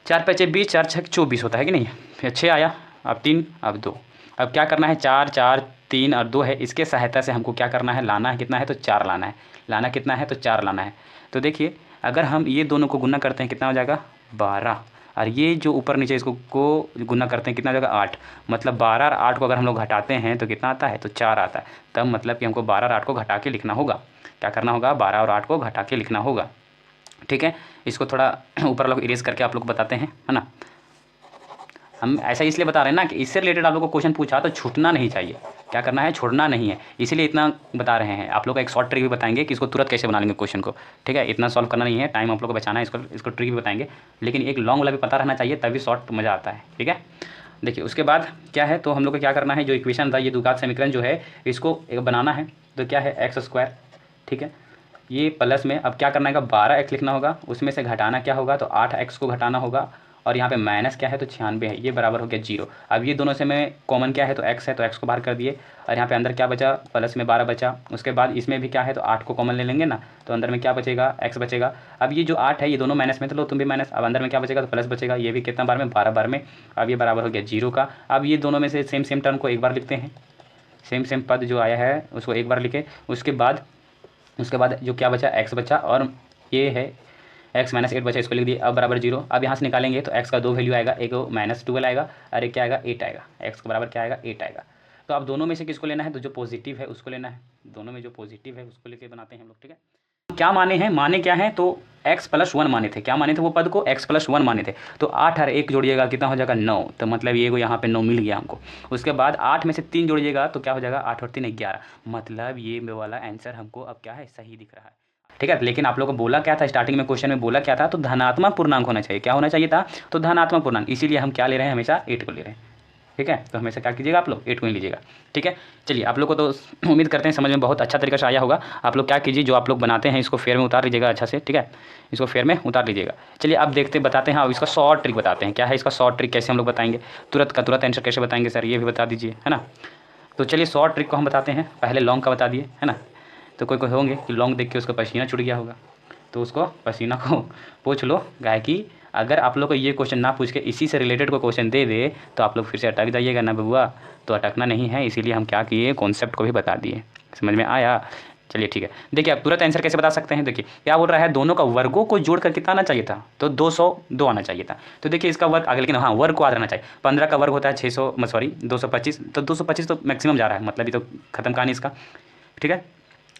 4 5 20, 4 6 24 होता है कि नहीं। फिर 6 आया, अब 3, अब 2। अब क्या करना है, 4 4 3 और 2 है, इसके सहायता से हमको क्या करना है, लाना है कितना है, तो 4 लाना है। लाना कितना है, तो 4 लाना है। तो देखिए अगर हम ये दोनों को गुना करते हैं कितना हो जाएगा 12, और ये जो ऊपर नीचे इसको गुना करते हैं कितना हो जाएगा 8। मतलब 12 और 8 को अगर हम लोग घटाते हैं तो कितना आता है, तो 4 आता है। तब मतलब कि हमको 12 और 8 को घटा के लिखना होगा। क्या करना होगा, 12 और 8 को घटा के लिखना होगा, ठीक है। इसको थोड़ा ऊपर लोग इरेज करके आप लोग बताते हैं, है ना। हम ऐसा इसलिए बता रहे हैं ना कि इससे रिलेटेड आप लोग को क्वेश्चन पूछा तो छूटना नहीं चाहिए। क्या करना है, छोड़ना नहीं है, इसीलिए इतना बता रहे हैं। आप लोग का एक शॉर्ट ट्रिक भी बताएंगे कि इसको तुरंत कैसे बना लेंगे क्वेश्चन को, ठीक है। इतना सॉल्व करना नहीं है, टाइम आप लोग को बचाना है, इसको ट्रिक भी बताएंगे। लेकिन एक लॉन्ग वाला भी पता रहना चाहिए, तभी शॉर्ट मज़ा आता है, ठीक है। देखिए उसके बाद क्या है, तो हम लोग को क्या करना है, जो इक्वेशन था ये द्विघात समीकरण जो है इसको एक बनाना है। तो क्या है x², ठीक है। ये प्लस में अब क्या करना है, 12x लिखना होगा, उसमें से घटाना क्या होगा, तो 8x को घटाना होगा, और यहाँ पे माइनस क्या है तो 96 है, ये बराबर हो गया 0। अब ये दोनों से में कॉमन क्या है तो x है, तो x को बाहर कर दिए और यहाँ पे अंदर क्या बचा प्लस में 12 बचा। उसके बाद इसमें भी क्या है तो 8 को कॉमन ले लेंगे ना, तो अंदर में क्या बचेगा x बचेगा। अब ये जो 8 है ये दोनों माइनस में, तो लो तुम भी माइनस, अब अंदर में क्या बचेगा तो प्लस बचेगा, ये भी कितना बार में 12 बार में। अब ये बराबर हो गया 0 का। अब ये दोनों में से सेम टर्म को एक बार लिखते हैं, सेम पद जो आया है उसको एक बार लिखे। उसके बाद जो क्या बचा x बचा और ये है x माइनस 8 बचा, इसको लिख दिए। अब बराबर 0। अब यहाँ से निकालेंगे तो x का 2 वैल्यू आएगा, एक -12 आएगा और एक क्या आएगा 8 आएगा। x के बराबर क्या आएगा 8 आएगा। तो अब दोनों में से किसको लेना है तो जो पॉजिटिव है उसको लेना है, दोनों में जो पॉजिटिव है उसको लेके बनाते हैं हम लोग, ठीक है। क्या माने हैं, माने क्या है तो x+1 माने थे, क्या माने थे वो पद को x+1 माने थे। तो 8 और 1 जोड़िएगा कितना हो जाएगा 9, तो मतलब ये को यहाँ पे 9 मिल गया हमको। उसके बाद 8 में से 3 जोड़िएगा तो क्या हो जाएगा 8 और 3 11, मतलब ये वाला आंसर हमको अब क्या है सही दिख रहा है, ठीक है। लेकिन आप लोगों को बोला क्या था स्टार्टिंग में, क्वेश्चन में बोला क्या था तो धनात्मक पूर्णांक होना चाहिए, क्या होना चाहिए था तो धनात्मक पूर्णांक, इसीलिए हम क्या ले रहे हैं हमेशा 8 को ले रहे हैं, ठीक है। तो हमेशा क्या कीजिएगा आप लोग 8 को ही लीजिएगा, ठीक है। चलिए आप लोग को तो उम्मीद करते हैं समझ में बहुत अच्छा तरीका से आया होगा। आप लोग क्या कीजिए जो आप लोग बनाते हैं इसको फेयर में उतार लीजिएगा अच्छा से, ठीक है, इसको फेयर में उतार लीजिएगा। चलिए अब बताते हैं, अब इसका शॉर्ट ट्रिक बताते हैं, क्या है इसका शॉर्ट ट्रिक, कैसे हम लोग बताएंगे, तुरंत का तुरंत आंसर कैसे बताएंगे सर ये भी बता दीजिए, है ना। तो चलिए शॉर्ट ट्रिक को हम बताते हैं, पहले लॉन्ग का बता दिए, है ना। तो कोई होंगे कि लॉन्ग देख के उसका पसीना छूट गया होगा, तो उसको पसीना को पूछ लो गाय की। अगर आप लोग को ये क्वेश्चन ना पूछ के इसी से रिलेटेड को क्वेश्चन दे दे तो आप लोग फिर से अटक जाइएगा ना बबुआ, तो अटकना नहीं है, इसीलिए हम क्या किए कॉन्सेप्ट को भी बता दिए। समझ में आया। चलिए ठीक है, देखिए आप तुरंत आंसर कैसे बता सकते हैं। देखिए क्या बोल रहा है, दोनों का वर्गों को जोड़कर कितना आना चाहिए था तो 202 आना चाहिए था। तो देखिए इसका वर्ग आगे, लेकिन हाँ वर्ग को याद रहना चाहिए। 15 का वर्ग होता है 225, तो 225 तो मैक्सिमम जा रहा है, मतलब ये तो खत्म कहानी इसका, ठीक है।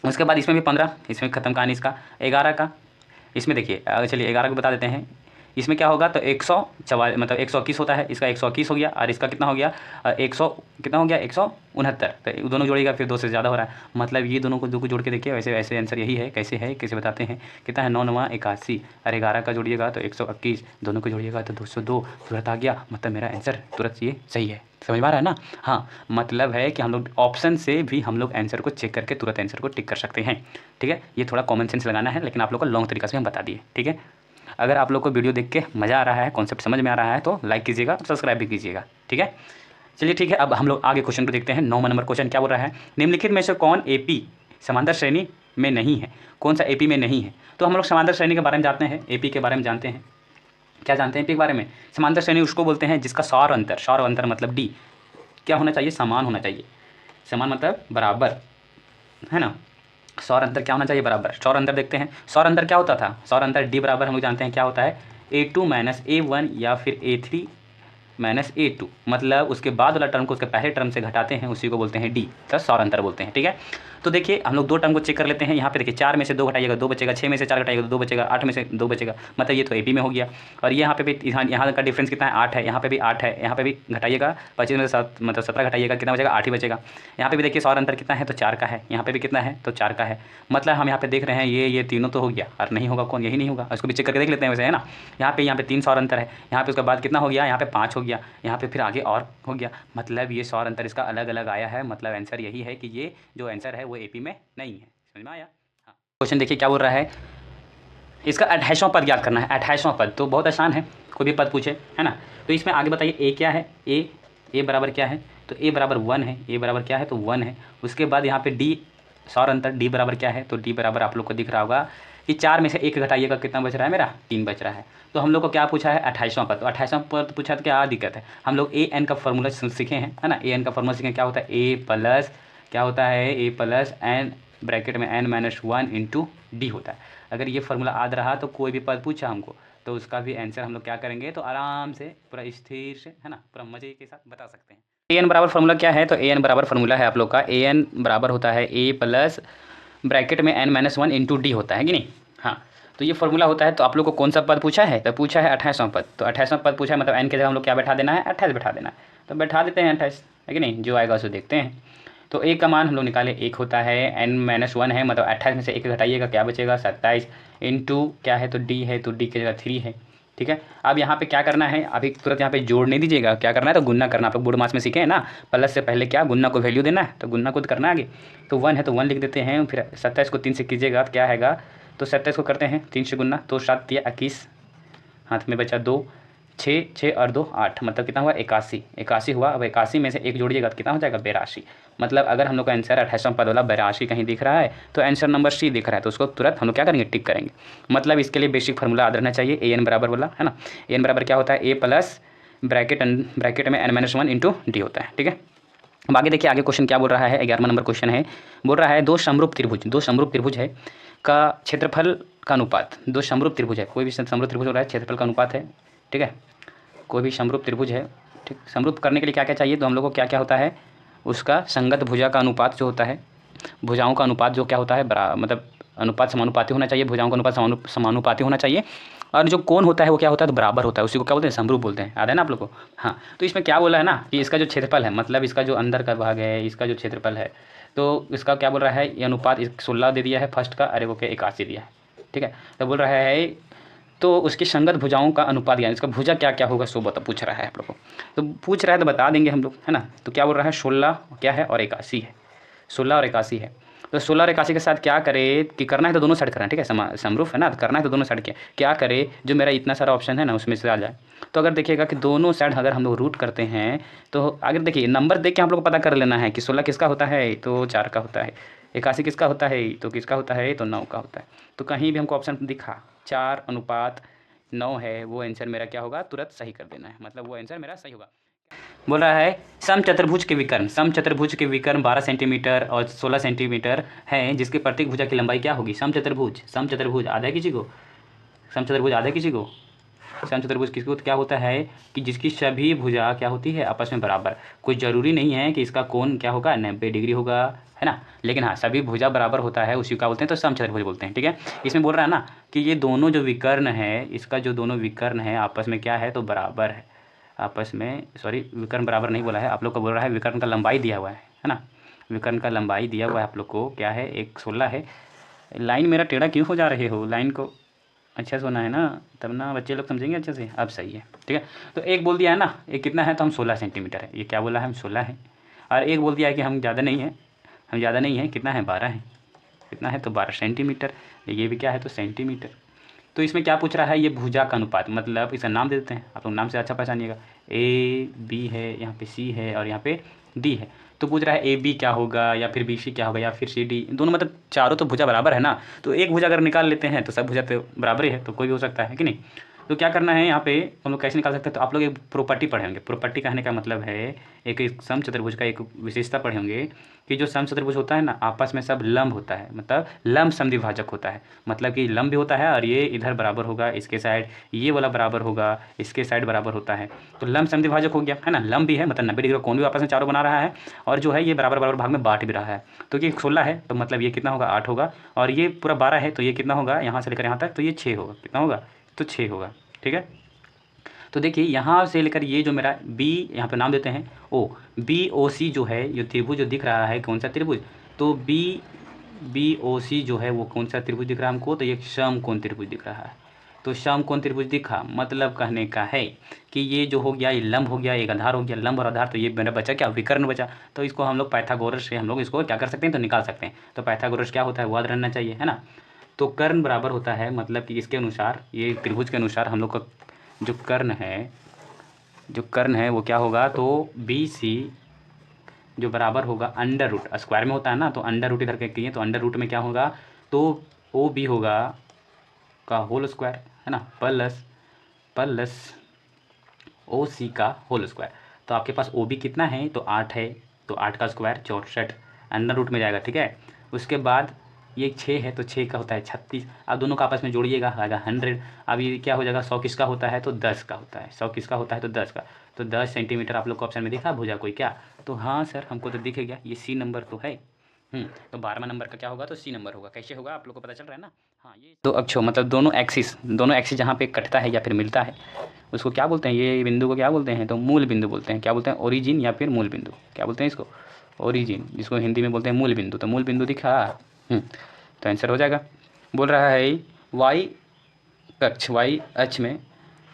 उसके बाद इसमें भी 15, इसमें खत्म कहानी इसका। 11 का, इसमें देखिए चलिए 11 को बता देते हैं, इसमें क्या होगा तो 144 मतलब 121 होता है, इसका 121 हो गया और इसका कितना हो गया 100 कितना हो गया 169, तो दोनों जोड़ेगा फिर 2 से ज़्यादा हो रहा है, मतलब ये दोनों को जोड़ के देखिए वैसे वैसे आंसर यही है। कैसे बताते हैं, कितना है 9 9 81 और 11 का जोड़िएगा तो 121, दोनों को जोड़िएगा तो 202, तुरंत आ गया, मतलब मेरा आंसर तुरंत ये सही है। समझ में आ रहा है ना। हाँ मतलब है कि हम लोग ऑप्शन से भी हम लोग आंसर को चेक करके तुरंत आंसर को टिक कर सकते हैं, ठीक है। ये थोड़ा कॉमन सेंस लगाना है, लेकिन आप लोग को लॉन्ग तरीका से हम बता दिए, ठीक है। अगर आप लोग को वीडियो देख के मज़ा आ रहा है, कॉन्सेप्ट समझ में आ रहा है तो लाइक कीजिएगा, सब्सक्राइब भी कीजिएगा, ठीक है। चलिए ठीक है, अब हम लोग आगे क्वेश्चन को देखते हैं। 9 नंबर क्वेश्चन क्या बोल रहा है, निम्नलिखित में से कौन एपी समांतर श्रेणी में नहीं है, कौन सा एपी में नहीं है। तो हम लोग समांतर श्रेणी के बारे में जानते हैं, एपी के बारे में जानते हैं। क्या जानते हैं एपी के बारे में, समांतर श्रेणी उसको बोलते हैं जिसका सौर अंतर मतलब डी क्या होना चाहिए, समान होना चाहिए। समान मतलब बराबर, है ना। सौर अंतर क्या होना चाहिए, बराबर। सौर अंतर देखते हैं, सौर अंतर क्या होता था, सौर अंतर डी बराबर हम लोग जानते हैं क्या होता है A2 - A1 या फिर A3 - A2, मतलब उसके बाद वाला टर्म को उसके पहले टर्म से घटाते हैं, उसी को बोलते हैं डी, तो सौर अंतर बोलते हैं, ठीक है। तो देखिए हम लोग 2 टर्म को चेक कर लेते हैं। यहाँ पे देखिए 4 में से 2 घटाइएगा 2 बचेगा, 6 में से 4 घटाइएगा तो 2 बचेगा, 8 में से 2 बचेगा, मतलब ये तो एपी में हो गया। और यहाँ पे भी यहाँ का डिफरेंस कितना है 8 है, यहाँ पे भी 8 है, यहाँ पे भी घटाइएगा 25 में से 7 मतलब 17 घटाइएगा कितना बचेगा 8 ही बचेगा। यहाँ पे भी देखिए सौर अंतर कितना है तो 4 का है, यहाँ पे भी कितना है तो 4 का है, मतलब हम यहाँ पे देख रहे हैं ये तीनों तो हो गया और नहीं होगा कौन, यही नहीं होगा, उसको भी चेक करके देख लेते हैं वैसे, है ना। यहाँ पे 3 सौर अंतर है, यहाँ पे उसके बाद कितना हो गया, यहाँ पे 5 हो गया, यहाँ पे फिर आगे और हो गया, मतलब ये सौर अंतर इसका अलग अलग आया है, मतलब आंसर यही है कि ये जो आंसर है वो एपी में नहीं है। समझ में आया। हाँ क्वेश्चन देखिए क्या बोल रहा है, इसका 28वां पद याद करना है। 28वां पद तो बहुत आसान है, कोई भी पद पूछे, है ना। तो इसमें आगे बताइए ए क्या है, ए बराबर क्या है तो ए बराबर 1 है, ए बराबर क्या है तो 1 है। उसके बाद यहाँ पे डी सौर अंतर डी बराबर क्या है तो डी बराबर आप लोग को दिख रहा होगा कि 4 में से 1 घटाइएगा कितना बच रहा है मेरा 3 बच रहा है। तो हम लोग को क्या पूछा है 28वां पद, तो 28वां पद पूछा तो क्या दिक्कत है, हम लोग ए एन का फॉर्मूला सीखे हैं, है ना। ए एन का फॉर्मूला सीखे, क्या होता है ए प्लस क्या होता है ए प्लस एन ब्रैकेट में n-1 इंटू डी होता है। अगर ये फार्मूला याद रहा तो कोई भी पद पूछा हमको तो उसका भी आंसर हम लोग क्या करेंगे तो आराम से पूरा स्थिर से, है ना, पूरा मजे के साथ बता सकते हैं। ए एन बराबर फार्मूला क्या है तो ए एन बराबर फार्मूला है आप लोग का, ए एन बराबर होता है ए प्लस ब्रैकेट में n-1 इंटू डी होता है कि नहीं। हाँ तो ये फार्मूला होता है। तो आप लोग को कौन सा पद पूछा है तो पूछा है 28वां पद, तो 28वां पद पूछा है मतलब n के जगह हम लोग क्या बैठा देना है 28 बैठा देना है, तो बैठा देते हैं 28, है कि नहीं, जो आएगा उसे देखते हैं। तो एक का मान हम लोग निकाले 1 होता है, n-1 है, मतलब 28 में से 1 घटाइएगा क्या बचेगा 27 इंटू क्या है तो d है, तो d की जगह 3 है, ठीक है। अब यहाँ पे क्या करना है, अभी तुरंत यहाँ पे जोड़ नहीं दीजिएगा, क्या करना है तो गुन्ना करना। आप लोग बोर्ड मास में सीखे हैं ना, प्लस से पहले क्या गुन्ना को वैल्यू देना है, तो गुन्ना को करना है आगे। तो 1 है तो 1 लिख देते हैं, फिर 27 को 3 से कीजिएगा तो क्या आएगा तो 27 को करते हैं 3 से गुन्ना, तो 7 या 21, हाथ में बचा 2, छः, छः और 2 8, मतलब कितना हुआ 81, 81 हुआ। अब 81 में से एक जोड़िएगा तो कितना हो जाएगा 82। मतलब अगर हम लोग का आंसर 28वां पद वाला 82 कहीं दिख रहा है तो आंसर नंबर सी दिख रहा है, तो उसको तुरंत हम लोग क्या करेंगे, टिक करेंगे। मतलब इसके लिए बेसिक फार्मूला याद रहना चाहिए, ए एन बराबर वाला, है ना। ए एन बराबर क्या होता है, ए प्लस ब्रैकेट में n - 1 इंटू डी होता है, ठीक है। अब आगे देखिए, आगे क्वेश्चन क्या बोल रहा है, 11वां नंबर क्वेश्चन है। बोल रहा है दो समरूप त्रिभुज है का क्षेत्रफल का अनुपात। दो समरूप त्रिभुज है, कोई भी समरूप त्रिभुज हो रहा है, क्षेत्रफल का अनुपात है, ठीक है। कोई भी समरूप त्रिभुज है, ठीक। समरूप करने के लिए क्या क्या चाहिए, तो हम लोग को क्या क्या होता है, उसका संगत भुजा का अनुपात जो होता है, भुजाओं का अनुपात जो क्या होता है, मतलब अनुपात समानुपाती होना चाहिए, भुजाओं का अनुपात समानुपाती होना चाहिए। और जो कोण होता है वो क्या होता है, तो बराबर होता है, उसी को क्या बोलते हैं, समरूप बोलते हैं। याद है ना आप लोग को। हाँ, तो इसमें क्या बोला है ना कि इसका जो क्षेत्रफल है, मतलब इसका जो अंदर का भाग है, इसका जो क्षेत्रफल है, तो इसका क्या बोल रहा है, ये अनुपात 16 दे दिया है फर्स्ट का, अरे वो क्या 81 दिया है, ठीक है। तो बोल रहा है तो उसकी संगत भुजाओं का अनुपात, यानी इसका भुजा क्या क्या होगा सो बता पूछ रहा है आप लोग को। तो पूछ रहा है तो बता देंगे हम लोग, है ना। तो क्या बोल रहा है, 16 क्या है और 81 है, 16 और 81 है। तो 16 और 81 के साथ क्या करे कि करना है तो दोनों साइड करना है, ठीक है, समरूप है ना, तो करना है तो दोनों साइड क्या करे, जो मेरा इतना सारा ऑप्शन है ना उसमें से आ जाए। तो अगर देखिएगा कि दोनों साइड अगर हम लोग रूट करते हैं तो अगर देखिए नंबर देख के हम लोग को पता कर लेना है कि 16 किसका होता है, तो 4 का होता है, 81 किसका होता है, तो किसका होता है, तो 9 का होता है। तो कहीं भी हमको ऑप्शन दिखा 4:9 है, वो आंसर मेरा क्या होगा, तुरंत सही कर देना है, मतलब वो आंसर मेरा सही होगा। बोल रहा है समचतुर्भुज के विकर्ण 12 सेंटीमीटर और 16 सेंटीमीटर हैं, जिसके प्रत्येक भुजा की लंबाई क्या होगी। समचतुर्भुज आधा किसी को, समचतुर्भुज किसको क्या होता है कि जिसकी सभी भुजा क्या होती है, आपस में बराबर। कोई ज़रूरी नहीं है कि इसका कोण क्या होगा, 90 डिग्री होगा, है ना, लेकिन हाँ सभी भुजा बराबर होता है, उसी का बोलते हैं तो समचतुर्भुज बोलते हैं, ठीक है। इसमें बोल रहा है ना कि ये दोनों जो विकर्ण है, इसका जो दोनों विकर्ण है आपस में क्या है, तो बराबर है, आपस में, सॉरी विकर्ण बराबर नहीं बोला है, आप लोग को बोल रहा है विकर्ण का लंबाई दिया हुआ है ना, विकर्ण का लंबाई दिया हुआ है आप लोग को, क्या है, 1:16 है। लाइन मेरा टेढ़ा क्यों हो जा रहे हो, लाइन को अच्छा से होना है ना, तब ना बच्चे लोग समझेंगे अच्छे से। अब सही है, ठीक है। तो एक बोल दिया है ना, एक कितना है, तो हम 16 सेंटीमीटर है, ये क्या बोला है, हम 16 है। और एक बोल दिया है कि हम ज़्यादा नहीं है, कितना है, 12 है, कितना है, तो 12 सेंटीमीटर, ये भी क्या है, तो सेंटीमीटर। तो इसमें क्या पूछ रहा है, ये भुजा का अनुपात, मतलब इसका नाम दे देते हैं, आप लोग नाम से अच्छा पहचानिएगा। ए बी है, यहाँ पे सी है और यहाँ पे डी है। तो पूछ रहा है ए बी क्या होगा, या फिर बी सी क्या होगा, या फिर सी डी, दोनों मतलब चारों तो भुजा बराबर है ना, तो एक भुजा अगर निकाल लेते हैं तो सब भुजा तो बराबर ही है, तो कोई भी हो सकता है कि नहीं। तो क्या करना है यहाँ पे, हम लोग कैसे निकाल सकते हैं, तो आप लोग एक प्रॉपर्टी पढ़े होंगे। प्रॉपर्टी कहने का मतलब है एक समचतुर्भुज का एक विशेषता पढ़े होंगे कि जो समचतुर्भुज होता है ना, आपस में सब लंब होता है, मतलब लंब समद्विभाजक होता है, मतलब कि लंब भी होता है और ये इधर बराबर होगा, इसके साइड ये वाला बराबर होगा, इसके साइड बराबर होता है, तो लंब समद्विभाजक हो गया, है ना। लंब भी है, मतलब 90 डिग्री कोण भी आपस में चारों बना रहा है, और जो है ये बराबर बराबर भाग में बांट भी रहा है। तो ये 16 है तो मतलब ये कितना होगा, 8 होगा, और ये पूरा 12 है तो ये कितना होगा, यहाँ से लेकर यहाँ तक, तो ये 6 होगा, कितना होगा, तो 6 होगा, ठीक है। तो देखिए यहाँ से लेकर ये जो मेरा बी, यहाँ पे नाम देते हैं ओ, बी ओ सी जो है, ये त्रिभुज जो दिख रहा है, कौन सा त्रिभुज, तो बी ओ सी जो है वो कौन सा त्रिभुज दिख रहा है हमको, तो ये समकोण त्रिभुज दिख रहा है। तो समकोण त्रिभुज दिखा, मतलब कहने का है कि ये जो हो गया, ये लंब हो गया, एक आधार हो गया, लंब और आधार, तो ये मेरा बचा क्या, विकर्ण बचा। तो इसको हम लोग पाइथागोरस से हम लोग इसको क्या कर सकते हैं, तो निकाल सकते हैं। तो पाइथागोरस क्या होता है, वो याद रहना चाहिए, है ना। तो कर्ण बराबर होता है, मतलब कि इसके अनुसार, ये त्रिभुज के अनुसार हम लोग का जो कर्ण है वो क्या होगा, तो बी सी जो बराबर होगा अंडर रूट, स्क्वायर में होता है ना, तो अंडर रूट इधर किए तो अंडर रूट में क्या होगा, तो ओ बी होगा का होल स्क्वायर, है ना, प्लस ओ सी का होल स्क्वायर। तो आपके पास ओ बी कितना है, तो 8 है, तो 8 का स्क्वायर 64 अंडर रूट में जाएगा, ठीक है। उसके बाद ये 6 है, तो 6 का होता है 36, अब दोनों का आपस में जोड़िएगा आएगा 100। अब ये क्या हो जाएगा, 100 किसका होता है, तो 10 का होता है, 100 किसका होता है, तो 10 का। तो 10 सेंटीमीटर आप लोग को ऑप्शन में दिखा भुजा कोई क्या, तो हाँ सर हमको तो दिख गया, ये सी नंबर तो है। तो 12वां नंबर का क्या होगा, तो सी नंबर होगा। कैसे होगा आप लोग को पता चल रहा है ना। हाँ, ये दो अक्षों मतलब दोनों एक्सिस जहाँ पे कटता है या फिर मिलता है उसको क्या बोलते हैं, ये बिंदु को क्या बोलते हैं, तो मूल बिंदु बोलते हैं। क्या बोलते हैं, ओरिजिन या फिर मूल बिंदु, क्या बोलते हैं इसको, ओरिजिन, जिसको हिंदी में बोलते हैं मूल बिंदु। तो मूल बिंदु दिखा, तो आंसर हो जाएगा। बोल रहा है वाई अक्ष में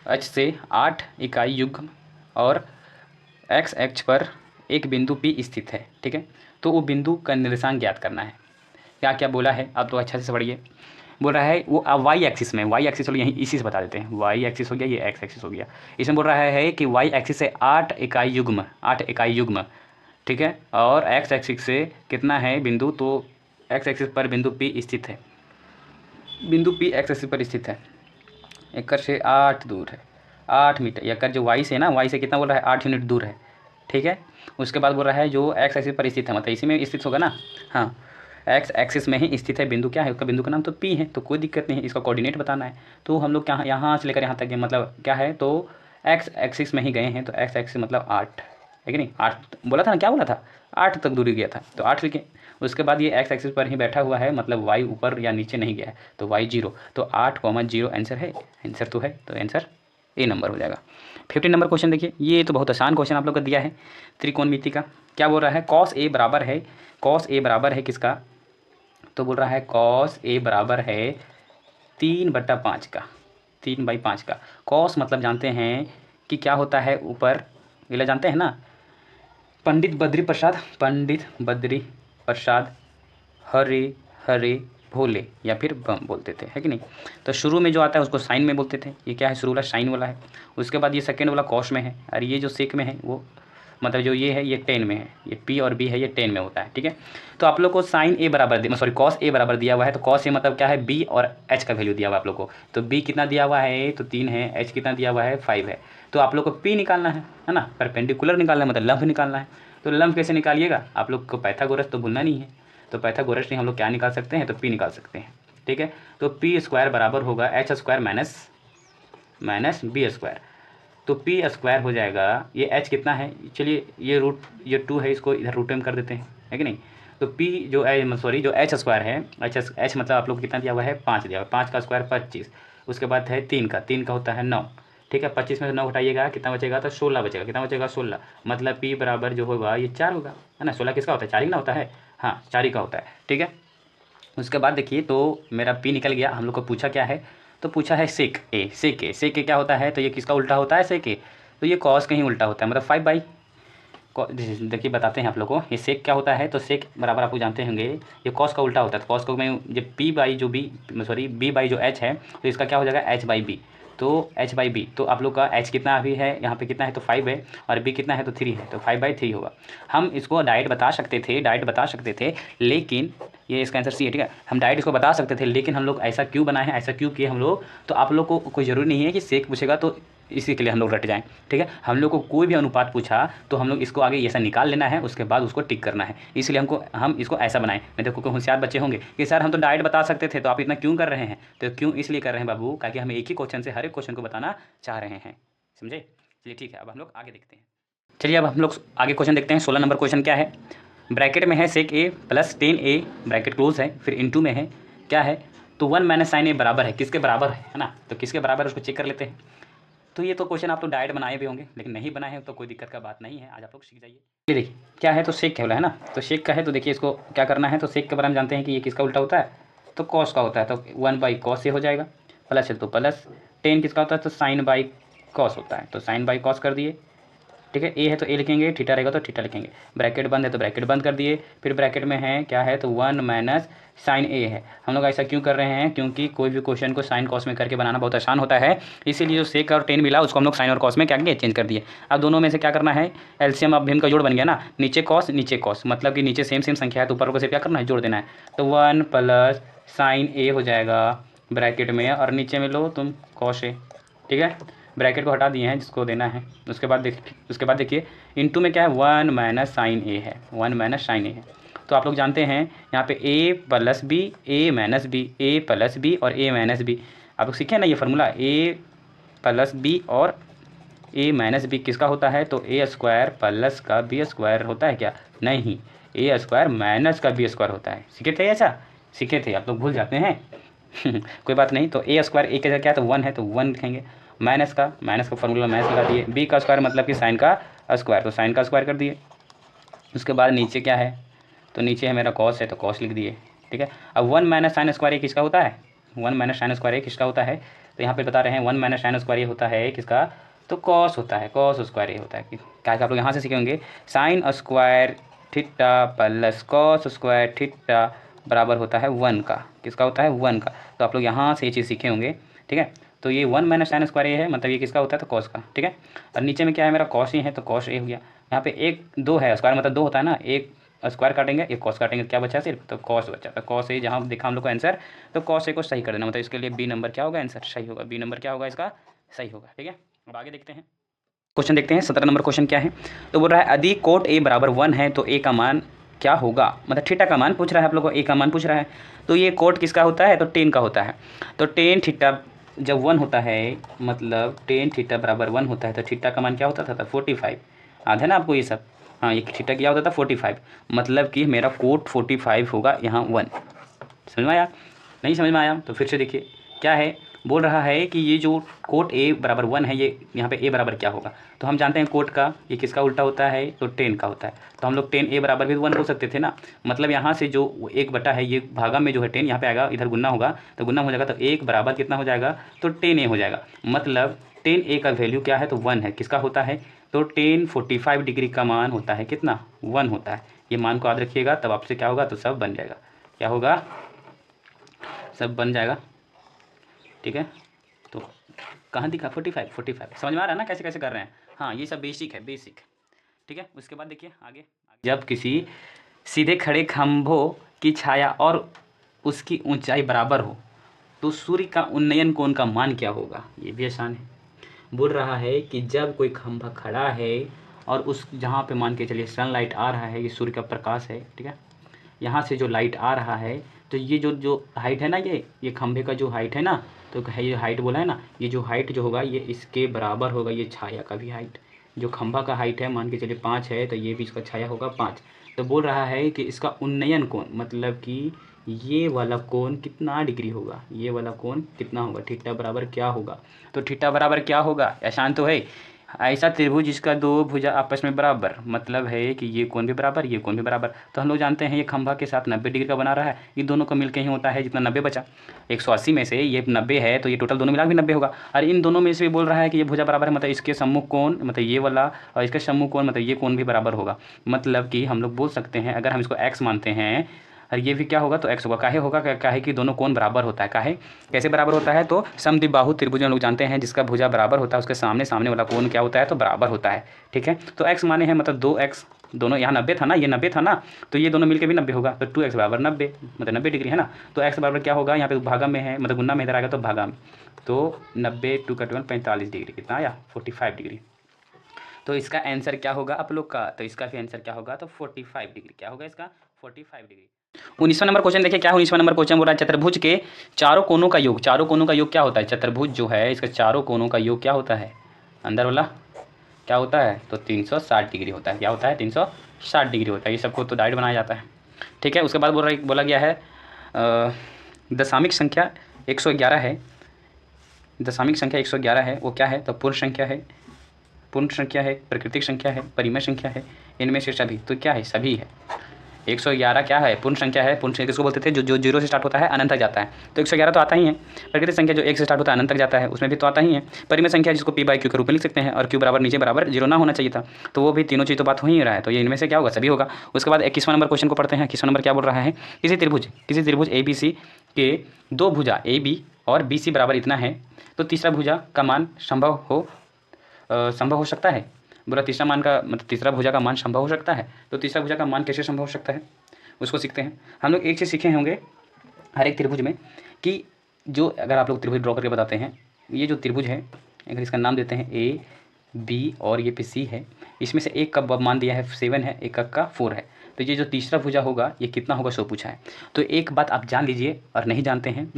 अक्ष से 8 इकाई युग्म और एक्स अक्ष पर एक बिंदु P स्थित है, ठीक है। तो वो बिंदु का निर्देशांक ज्ञात करना है। क्या क्या बोला है आप तो अच्छा से पढ़िए। बोल रहा है वो वाई एक्सिस में, वाई एक्सिस चलो यहीं इसी से बता देते हैं, वाई एक्सिस हो गया, ये एक्स एक्सिस हो गया। इसमें बोल रहा है कि वाई एक्सिस से 8 इकाई युग्म, 8 इकाई युग्म, ठीक है, और एक्स एक्सिस से कितना है बिंदु, तो एक्स एक्सिस पर बिंदु पी स्थित है, बिंदु पी एक्स एक्सिस पर स्थित है, एकर से 8 दूर है, 8 मीटर। एकर जो वाई से ना, वाई से कितना बोल रहा है, 8 यूनिट दूर है, ठीक है। उसके बाद बोल रहा है जो एक्स एक्सिस पर स्थित है, मतलब इसी में स्थित होगा ना, हाँ एक्स एक्सिस में ही स्थित है बिंदु, क्या है उसका बिंदु का नाम तो पी है, तो कोई दिक्कत नहीं है, इसका कोऑर्डिनेट बताना है। तो हम लोग क्या यहाँ से लेकर यहाँ तक मतलब क्या है, तो एक्स एक्सिस में ही गए हैं, तो एक्स एक्सिस मतलब 8 है कि नहीं, 8 बोला था ना, क्या बोला था, 8 तक दूरी गया था, तो 8 लिखे। उसके बाद ये एक्स एक्सिस पर ही बैठा हुआ है, मतलब वाई ऊपर या नीचे नहीं गया है, तो वाई 0, तो 8,0 आंसर है, आंसर तो है, तो आंसर ए नंबर हो जाएगा। 15 नंबर क्वेश्चन देखिए, ये तो बहुत आसान क्वेश्चन आप लोग को दिया है, त्रिकोणमिति का। क्या बोल रहा है, कॉस ए बराबर है, कॉस ए बराबर है किसका, तो बोल रहा है कॉस ए बराबर है 3/5 का, 3/5 का। कॉस मतलब जानते हैं कि क्या होता है, ऊपर ये जानते हैं ना, पंडित बद्री प्रसाद, पंडित बद्री प्रसाद हरे हरे भोले या फिर बम बोलते थे, है कि नहीं। तो शुरू में जो आता है उसको साइन में बोलते थे, ये क्या है, शुरू वाला साइन वाला है। उसके बाद ये सेकेंड वाला कॉस में है, और ये जो सेक में है वो मतलब जो ये है ये 10 में है, ये पी और बी है ये 10 में होता है, ठीक है। तो आप लोग को साइन ए बराबर सॉरी कॉस ए बराबर दिया हुआ है, तो कॉस ए मतलब क्या है, बी और एच का वैल्यू दिया हुआ है आप लोग को। तो बी कितना दिया हुआ है, तो 3 है, एच कितना दिया हुआ है 5 है। तो आप लोग को पी निकालना है ना, परपेंडिकुलर निकालना है, मतलब लंब निकालना है। तो लंब कैसे निकालिएगा, आप लोग को पाइथागोरस तो भूलना नहीं है, तो पाइथागोरस से हम लोग क्या निकाल सकते हैं, तो पी निकाल सकते हैं, ठीक है। तो पी स्क्वायर बराबर होगा H square minus B square, तो पी स्क्वायर हो जाएगा, ये एच कितना है, चलिए ये रूट ये 2 है, इसको इधर रूट में कर देते हैं, है कि नहीं। तो पी जो सॉरी जो एच स्क्वायर है, एच मतलब आप लोग कितना दिया हुआ है, 5 दिया हुआ है, 5 का स्क्वायर 25, उसके बाद है 3 का होता है 9, ठीक है। 25 में से 9 हटाइएगा कितना बचेगा, तो 16 बचेगा, कितना बचेगा 16, मतलब पी बराबर जो होगा ये 4 होगा, है ना। 16 किसका होता है, 4 ही ना होता है, हाँ 4 ही का होता है, ठीक है। उसके बाद देखिए, तो मेरा पी निकल गया, हम लोग को पूछा क्या है, तो पूछा है सेक ए, सेक ए क्या होता है, तो ये किसका उल्टा होता है, सेक ए, तो ये कॉस का ही उल्टा होता है, मतलब 5 देखिए बताते हैं आप लोग को, ये सेक क्या होता है, तो सेक बराबर आपको जानते होंगे ये कॉस का उल्टा होता है। तो कॉस को मैं जब पी बाई जो बी सॉरी बी बाई जो एच है, तो इसका क्या हो जाएगा एच बाई बी, तो एच बाई बी, तो आप लोग का एच कितना अभी है यहाँ पे कितना है, तो 5 है, और बी कितना है, तो 3 है, तो 5/3 होगा। हम इसको डायरेक्ट बता सकते थे, लेकिन ये इसका आंसर सी है, ठीक है। हम डायरेक्ट इसको बता सकते थे, लेकिन हम लोग ऐसा क्यों बनाए हैं, ऐसा क्यों किए हम लोग, तो आप लोग को कोई ज़रूरी नहीं है कि सेक पूछेगा तो इसी के लिए हम लोग रट जाएं, ठीक है। हम लोग को कोई भी अनुपात पूछा तो हम लोग इसको आगे ऐसा निकाल लेना है, उसके बाद उसको टिक करना है, इसलिए हम इसको ऐसा बनाएं। नहीं तो कोई होशियार बच्चे होंगे कि सर हम तो डायरेक्ट बता सकते थे, तो आप इतना क्यों कर रहे हैं, तो क्यों इसलिए कर रहे हैं बाबू, ताकि हम एक ही क्वेश्चन से हर एक क्वेश्चन को बताना चाह रहे हैं, समझे। चलिए ठीक है, अब हम लोग आगे देखते हैं। चलिए अब हम लोग आगे क्वेश्चन देखते हैं। 16 नंबर क्वेश्चन क्या है, ब्रैकेट में है सेक ए प्लस 10a ब्रैकेट क्लोज है, फिर इनटू में है क्या है, तो 1 माइनस साइन ए बराबर है किसके बराबर है ना, तो किसके बराबर है उसको चेक कर लेते हैं। तो ये तो क्वेश्चन आप तो डायरेक्ट बनाए भी होंगे, लेकिन नहीं बनाए हैं तो कोई दिक्कत का बात नहीं है, आज आप लोग सीख जाइए। ये देखिए क्या है, तो सेक क्या है ना, तो सेक का है, तो देखिए इसको क्या करना है, तो सेक के बारे में जानते हैं कि ये किसका उल्टा होता है, तो कॉस का होता है, तो 1/cos से हो जाएगा, प्लस है तो प्लस, 10 किसका होता है, तो साइन बाई कॉस होता है, तो साइन बाई कॉस कर दिए, ठीक है। ए है तो ए लिखेंगे, थीटा रहेगा तो थीटा लिखेंगे, ब्रैकेट बंद है तो ब्रैकेट बंद कर दिए, फिर ब्रैकेट में है क्या है, तो 1 माइनस साइन ए है। हम लोग ऐसा क्यों कर रहे हैं, क्योंकि कोई भी क्वेश्चन को साइन कॉस में करके बनाना बहुत आसान होता है, इसीलिए जो सेक और 10 मिला उसको हम लोग साइन और कॉस में क्या किए, चेंज कर दिए। अब दोनों में से क्या करना है, एलसीएम अब भीम का जोड़ बन गया ना, नीचे कॉस मतलब कि नीचे सेम संख्या है तो ऊपर को से क्या करना है, जोड़ देना है, तो 1 प्लस साइन ए हो जाएगा ब्रैकेट में, और नीचे में लो तुम कॉस ए, ठीक है। ब्रैकेट को हटा दिए हैं जिसको देना है। उसके बाद देखिए इनटू में क्या है, 1 माइनस साइन ए है, 1 माइनस साइन ए है। तो आप लोग जानते हैं यहाँ पे a plus B, A minus B, A plus B और ए माइनस बी, आप लोग सीखे ना ये फार्मूला, a प्लस बी और a माइनस बी किसका होता है, तो a स्क्वायर प्लस का बी स्क्वायर होता है क्या, नहीं, a स्क्वायर माइनस का बी स्क्वायर होता है। सीखे थे ऐसा, सीखे थे, आप लोग भूल जाते हैं कोई बात नहीं। तो a स्क्वायर a का क्या है, तो 1 है तो 1 लिखेंगे, माइनस का फार्मूला माइनस लगा दिए, बी का स्क्वायर मतलब कि साइन का स्क्वायर, तो साइन का स्क्वायर कर दिए। उसके बाद नीचे क्या है, तो नीचे है मेरा कॉस है तो कॉस लिख दिए, ठीक है। अब 1 माइनस साइन स्क्वायर ये किसका होता है, 1 माइनस साइन स्क्वायर ये किसका होता है, तो यहाँ पे बता रहे हैं 1 माइनस साइन स्क्वायर ये होता है किसका, तो कॉस होता है, कॉस स्क्वायर ये होता है। क्या आप लोग यहाँ से सीखेंगे, sine square theta plus cos square theta बराबर होता है 1 का। किसका होता है? 1 का। तो आप लोग यहाँ से ये चीज़ सीखे होंगे, ठीक है। तो ये 1 माइनस साइन स्क्वायर ये है, मतलब ये किसका होता है? तो कॉस का, ठीक है। और नीचे में क्या है मेरा? कॉस ही है, तो कॉस ए हो गया। यहाँ पे 1 2 है, स्क्वायर मतलब 2 होता है ना, एक स्क्वायर काटेंगे, एक कॉस काटेंगे, क्या बचा सिर्फ? तो कॉस बचा। तो कॉस ए जहाँ देखा हम लोग को आंसर, तो कॉस ए को सही कर देना, मतलब इसके लिए बी नंबर क्या होगा? आंसर सही होगा। बी नंबर क्या होगा इसका? सही होगा, ठीक है। अब आगे देखते हैं, क्वेश्चन देखते हैं। 17 नंबर क्वेश्चन क्या है? तो बोल रहा है यदि कोट ए बराबर 1 है तो ए का मान क्या होगा? मतलब थीटा का मान पूछ रहा है आप लोगों को, ए का मान पूछ रहा है। तो ये कोट किसका होता है? तो टेन का होता है। तो टेन थीटा जब 1 होता है, मतलब टेन थीटा बराबर 1 होता है, तो थीटा का मान क्या होता था? 45। याद है ना आपको ये सब? हाँ, ये थीटा क्या होता था? 45। मतलब कि मेरा कोट 45 होगा यहाँ 1। समझ में आया? नहीं समझ में आया तो फिर से देखिए क्या है। बोल रहा है कि ये जो कोट ए बराबर 1 है, ये यहाँ पे ए बराबर क्या होगा? तो हम जानते हैं कोट का ये किसका उल्टा होता है? तो टेन का होता है। तो हम लोग टेन ए बराबर भी 1 बोल सकते थे ना। मतलब यहाँ से जो 1 बटा है, ये भागा में जो है 10 यहाँ पे आएगा, इधर गुना होगा तो गुना हो जाएगा, तो 1 बराबर कितना हो जाएगा? तो 10 ए हो जाएगा। मतलब 10 ए का वैल्यू क्या है? तो 1 है। किसका होता है? तो 10 45 डिग्री का मान होता है कितना? 1 होता है। ये मान को याद रखिएगा, तब आपसे क्या होगा? तो सब बन जाएगा। क्या होगा? सब बन जाएगा, ठीक है। तो कहाँ दिखा? 45 समझ में आ रहा है ना कैसे कैसे कर रहे हैं? हाँ, ये सब बेसिक है, बेसिक, ठीक है। उसके बाद देखिए आगे, जब किसी सीधे खड़े खंभों की छाया और उसकी ऊंचाई बराबर हो तो सूर्य का उन्नयन कोण का मान क्या होगा? ये भी आसान है। बोल रहा है कि जब कोई खंभा खड़ा है और उस जहाँ पे मान के चलिए सनलाइट आ रहा है, ये सूर्य का प्रकाश है, ठीक है। यहाँ से जो लाइट आ रहा है, तो ये जो हाइट है ना, ये खंभे का जो हाइट है ना, तो ये हाइट बोला है ना, ये जो हाइट जो होगा ये इसके बराबर होगा ये छाया का भी हाइट। जो खंभा का हाइट है मान के चलिए 5 है, तो ये भी इसका छाया होगा 5। तो बोल रहा है कि इसका उन्नयन कोण, मतलब कि ये वाला कोण कितना डिग्री होगा? ये वाला कोण कितना होगा? थीटा बराबर क्या होगा? तो थीटा बराबर क्या होगा? आसान तो है। ऐसा त्रिभुज जिसका दो भुजा आपस में बराबर, मतलब है कि ये कोण भी बराबर, ये कोण भी बराबर। तो हम लोग जानते हैं ये खंभा के साथ 90 डिग्री का बना रहा है, ये दोनों को मिलकर ही होता है जितना 90 बचा। 180 में से ये 90 है, तो ये टोटल दोनों मिला भी 90 होगा। और इन दोनों में से भी बोल रहा है कि ये भुजा बराबर है, मतलब इसके सम्मुख कोण, मतलब ये वाला, और इसके सम्मुख कोण, मतलब ये कोण भी बराबर होगा। मतलब कि हम लोग बोल सकते हैं, अगर हम इसको x मानते हैं और ये भी क्या होगा? तो x होगा। काहे होगा? काहे कि दोनों कोण बराबर होता है। काहे? कैसे बराबर होता है? तो समद्विबाहु त्रिभुज हम लोग जानते हैं, जिसका भुजा बराबर होता है उसके सामने सामने वाला कोण क्या होता है? तो बराबर होता है, ठीक है। तो x माने हैं मतलब 2x, दोनों यहाँ 90 था ना, ये 90 था ना, तो ये दोनों मिलकर भी 90 होगा। तो 2x बराबर 90, मतलब 90 डिग्री है ना। तो x बराबर क्या होगा? यहाँ पे भागा में है, मतलब गुना में इधर आएगा तो भागा में, तो 90 2 का 45 डिग्री, कितना आया? 45 डिग्री। तो इसका आंसर क्या होगा आप लोग का? तो इसका भी आंसर क्या होगा? तो 45 डिग्री। क्या होगा इसका? 45 डिग्री। 19वां नंबर क्वेश्चन देखिए क्या है। 19वां नंबर क्वेश्चन बोल रहा है चतुर्भुज के चारों कोनों का योग। चारों कोनों का योग क्या होता है? चतुर्भुज जो है इसका चारों कोनों का योग क्या होता है? अंदर वाला क्या होता है? तो 360 डिग्री होता है। क्या होता है? 360 डिग्री होता है। ये सबको तो डायरेक्ट बनाया जाता है, ठीक है। उसके बाद बोला गया है दशामिक संख्या 111 है। दशामिक संख्या 111 है, वो क्या है? तो पूर्ण संख्या है, पूर्ण संख्या है, प्राकृतिक संख्या है, परिमेय संख्या है, इनमें से सभी। तो क्या है? सभी है। 111 क्या है? पूर्ण संख्या है। पूर्ण संख्या किसको बोलते थे? जो 0 से स्टार्ट होता है अनंत तक जाता है, तो 111 तो आता ही है। प्राकृतिक संख्या जो 1 से स्टार्ट होता है अनंत तक जाता है, उसमें भी तो आता ही है। परिमेय संख्या जिसको p/q के रूप में लिख सकते हैं, और q बराबर नीचे बराबर 0 ना होना चाहिए था, तो वो भी तीनों चीज़ तो बात हो ही रहा है। तो ये इनमें से क्या होगा? सभी होगा। उसके बाद 21वां नंबर क्वेश्चन को पढ़ते हैं। 21वां नंबर क्या बोल रहा है? किसी त्रिभुज ABC के दो भुजा AB और BC बराबर इतना है, तो तीसरा भुजा का मान संभव हो सकता है। बोला तीसरा मान का मतलब तीसरा भुजा का मान संभव हो सकता है। तो तीसरा भुजा का मान कैसे संभव हो सकता है उसको सीखते हैं। हम लोग एक चीज़ सीखे होंगे हर एक त्रिभुज में, कि जो अगर आप लोग त्रिभुज ड्रॉ करके बताते हैं, ये जो त्रिभुज है अगर इसका नाम देते हैं AB और ये पे C है, इसमें से एक का मान दिया है 7 है, एक का 4 है, तो ये जो तीसरा भुजा होगा ये कितना होगा सो पूछा है। तो एक बात आप जान लीजिए और नहीं जानते हैं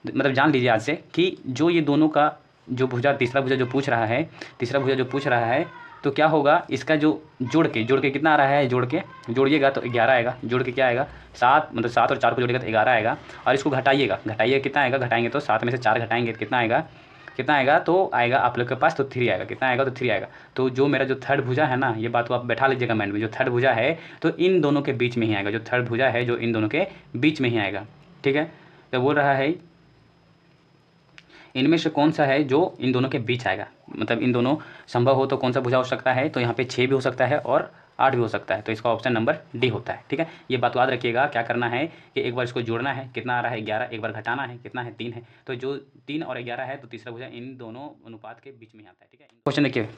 मतलब जान लीजिए आज से कि जो ये दोनों का जो भुजा तीसरा भुजा जो पूछ रहा है तो क्या होगा? इसका जो जोड़ के कितना आ रहा है? जोड़िएगा तो 11 आएगा। जोड़ के क्या आएगा? 7, मतलब 7 और 4 को जोड़ेगा तो 11 आएगा। और इसको घटाइएगा कितना आएगा? घटाएंगे तो 7 में से 4 घटाएंगे तो कितना आएगा? तो आएगा आप लोग के पास तो 3 आएगा। कितना आएगा? तो 3 आएगा। तो जो मेरा जो थर्ड भुजा है ना, ये बात को आप बैठा लीजिएगा माइंड में, जो थर्ड भुजा है तो इन दोनों के बीच में ही आएगा। जो थर्ड भुजा है जो इन दोनों के बीच में ही आएगा, ठीक है। तो बोल रहा है इनमें से कौन सा है जो इन दोनों के बीच आएगा, मतलब इन दोनों संभव हो तो कौन सा भुजा हो सकता है? तो यहाँ पे 6 भी हो सकता है और 8 भी हो सकता है। तो इसका ऑप्शन नंबर डी होता है। ठीक है, ये बात याद रखिएगा। क्या करना है कि एक बार इसको जोड़ना है, कितना आ रहा है 11, एक बार घटाना है, कितना है 3 है। तो जो 3 और 11 है तो तीसरा भुजा इन दोनों अनुपात के बीच में आता है। ठीक है, क्वेश्चन देखिए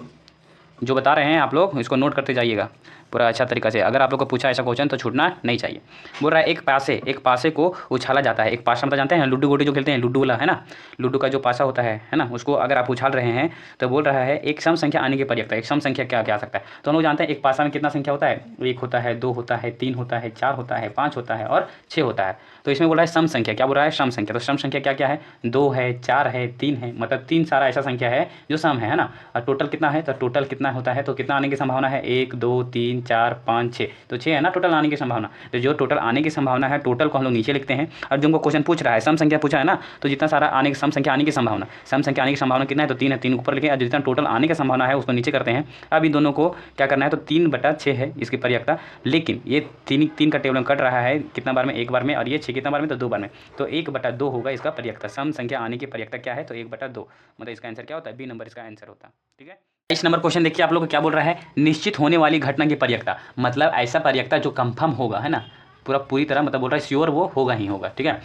जो बता रहे हैं आप लोग इसको नोट करते जाइएगा पूरा अच्छा तरीका से। अगर आप लोग को पूछा ऐसा क्वेश्चन तो छूटना नहीं चाहिए। बोल रहा है एक पासे को उछाला जाता है। एक पासा मतलब जानते हैं लूडो गोटी जो खेलते हैं, लूडो वाला है ना, लूडो का जो पासा होता है ना, उसको अगर आप उछाल रहे हैं तो बोल रहा है एक सम संख्या आने की पर्याप्त। एक सम संख्या क्या क्या आ सकता है, तो हम लोग जानते हैं एक पासा में कितना संख्या होता है, 1 होता है, 2 होता है, 3 होता है, 4 होता है, 5 होता है और 6 होता है। तो इसमें बोल रहा है सम संख्या, क्या बोल रहा है सम संख्या। तो सम संख्या क्या क्या है, 2 है, 4 है, 3 है, मतलब 3 सारा ऐसा संख्या है जो सम है ना। और टोटल कितना है, तो टोटल कितना होता है, तो कितना आने की संभावना है, 1 2 3 4 5 6, तो 6 है ना टोटल आने की संभावना। तो जो टोटल आने की संभावना है टोटल को हम लोग नीचे लिखते हैं। और जो हमको क्वेश्चन पूछ रहा है सम संख्या पूछा है ना, तो जितना सारा आने की सम संख्या आने की संभावना, सम संख्या आने की संभावना कितना है, तो 3 है, 3 ऊपर लिखे। और जितना टोटल आने की संभावना है उसको नीचे करते हैं। अब इन दोनों को क्या करना है, तो 3/6 है इसकी पर्याप्तता। लेकिन ये 3 का टेबल कट रहा है कितना बार में, एक बार में, और ये 6 कितना बार में, तो 2 बार में। तो 1/2 होगा इसका पर्याप्तता। सम संख्या आने की पर्याप्तता क्या है, तो 1/2, मतलब इसका आंसर क्या होता है, बी नंबर इसका आंसर होता है। ठीक है, 23 नंबर क्वेश्चन देखिए आप लोग को क्या बोल रहा है, निश्चित होने वाली घटना की पर्याप्तता, मतलब ऐसा पर्याप्तता जो कंफर्म होगा, है ना, पूरी तरह, मतलब बोल रहा है श्योर वो होगा ही होगा। ठीक है,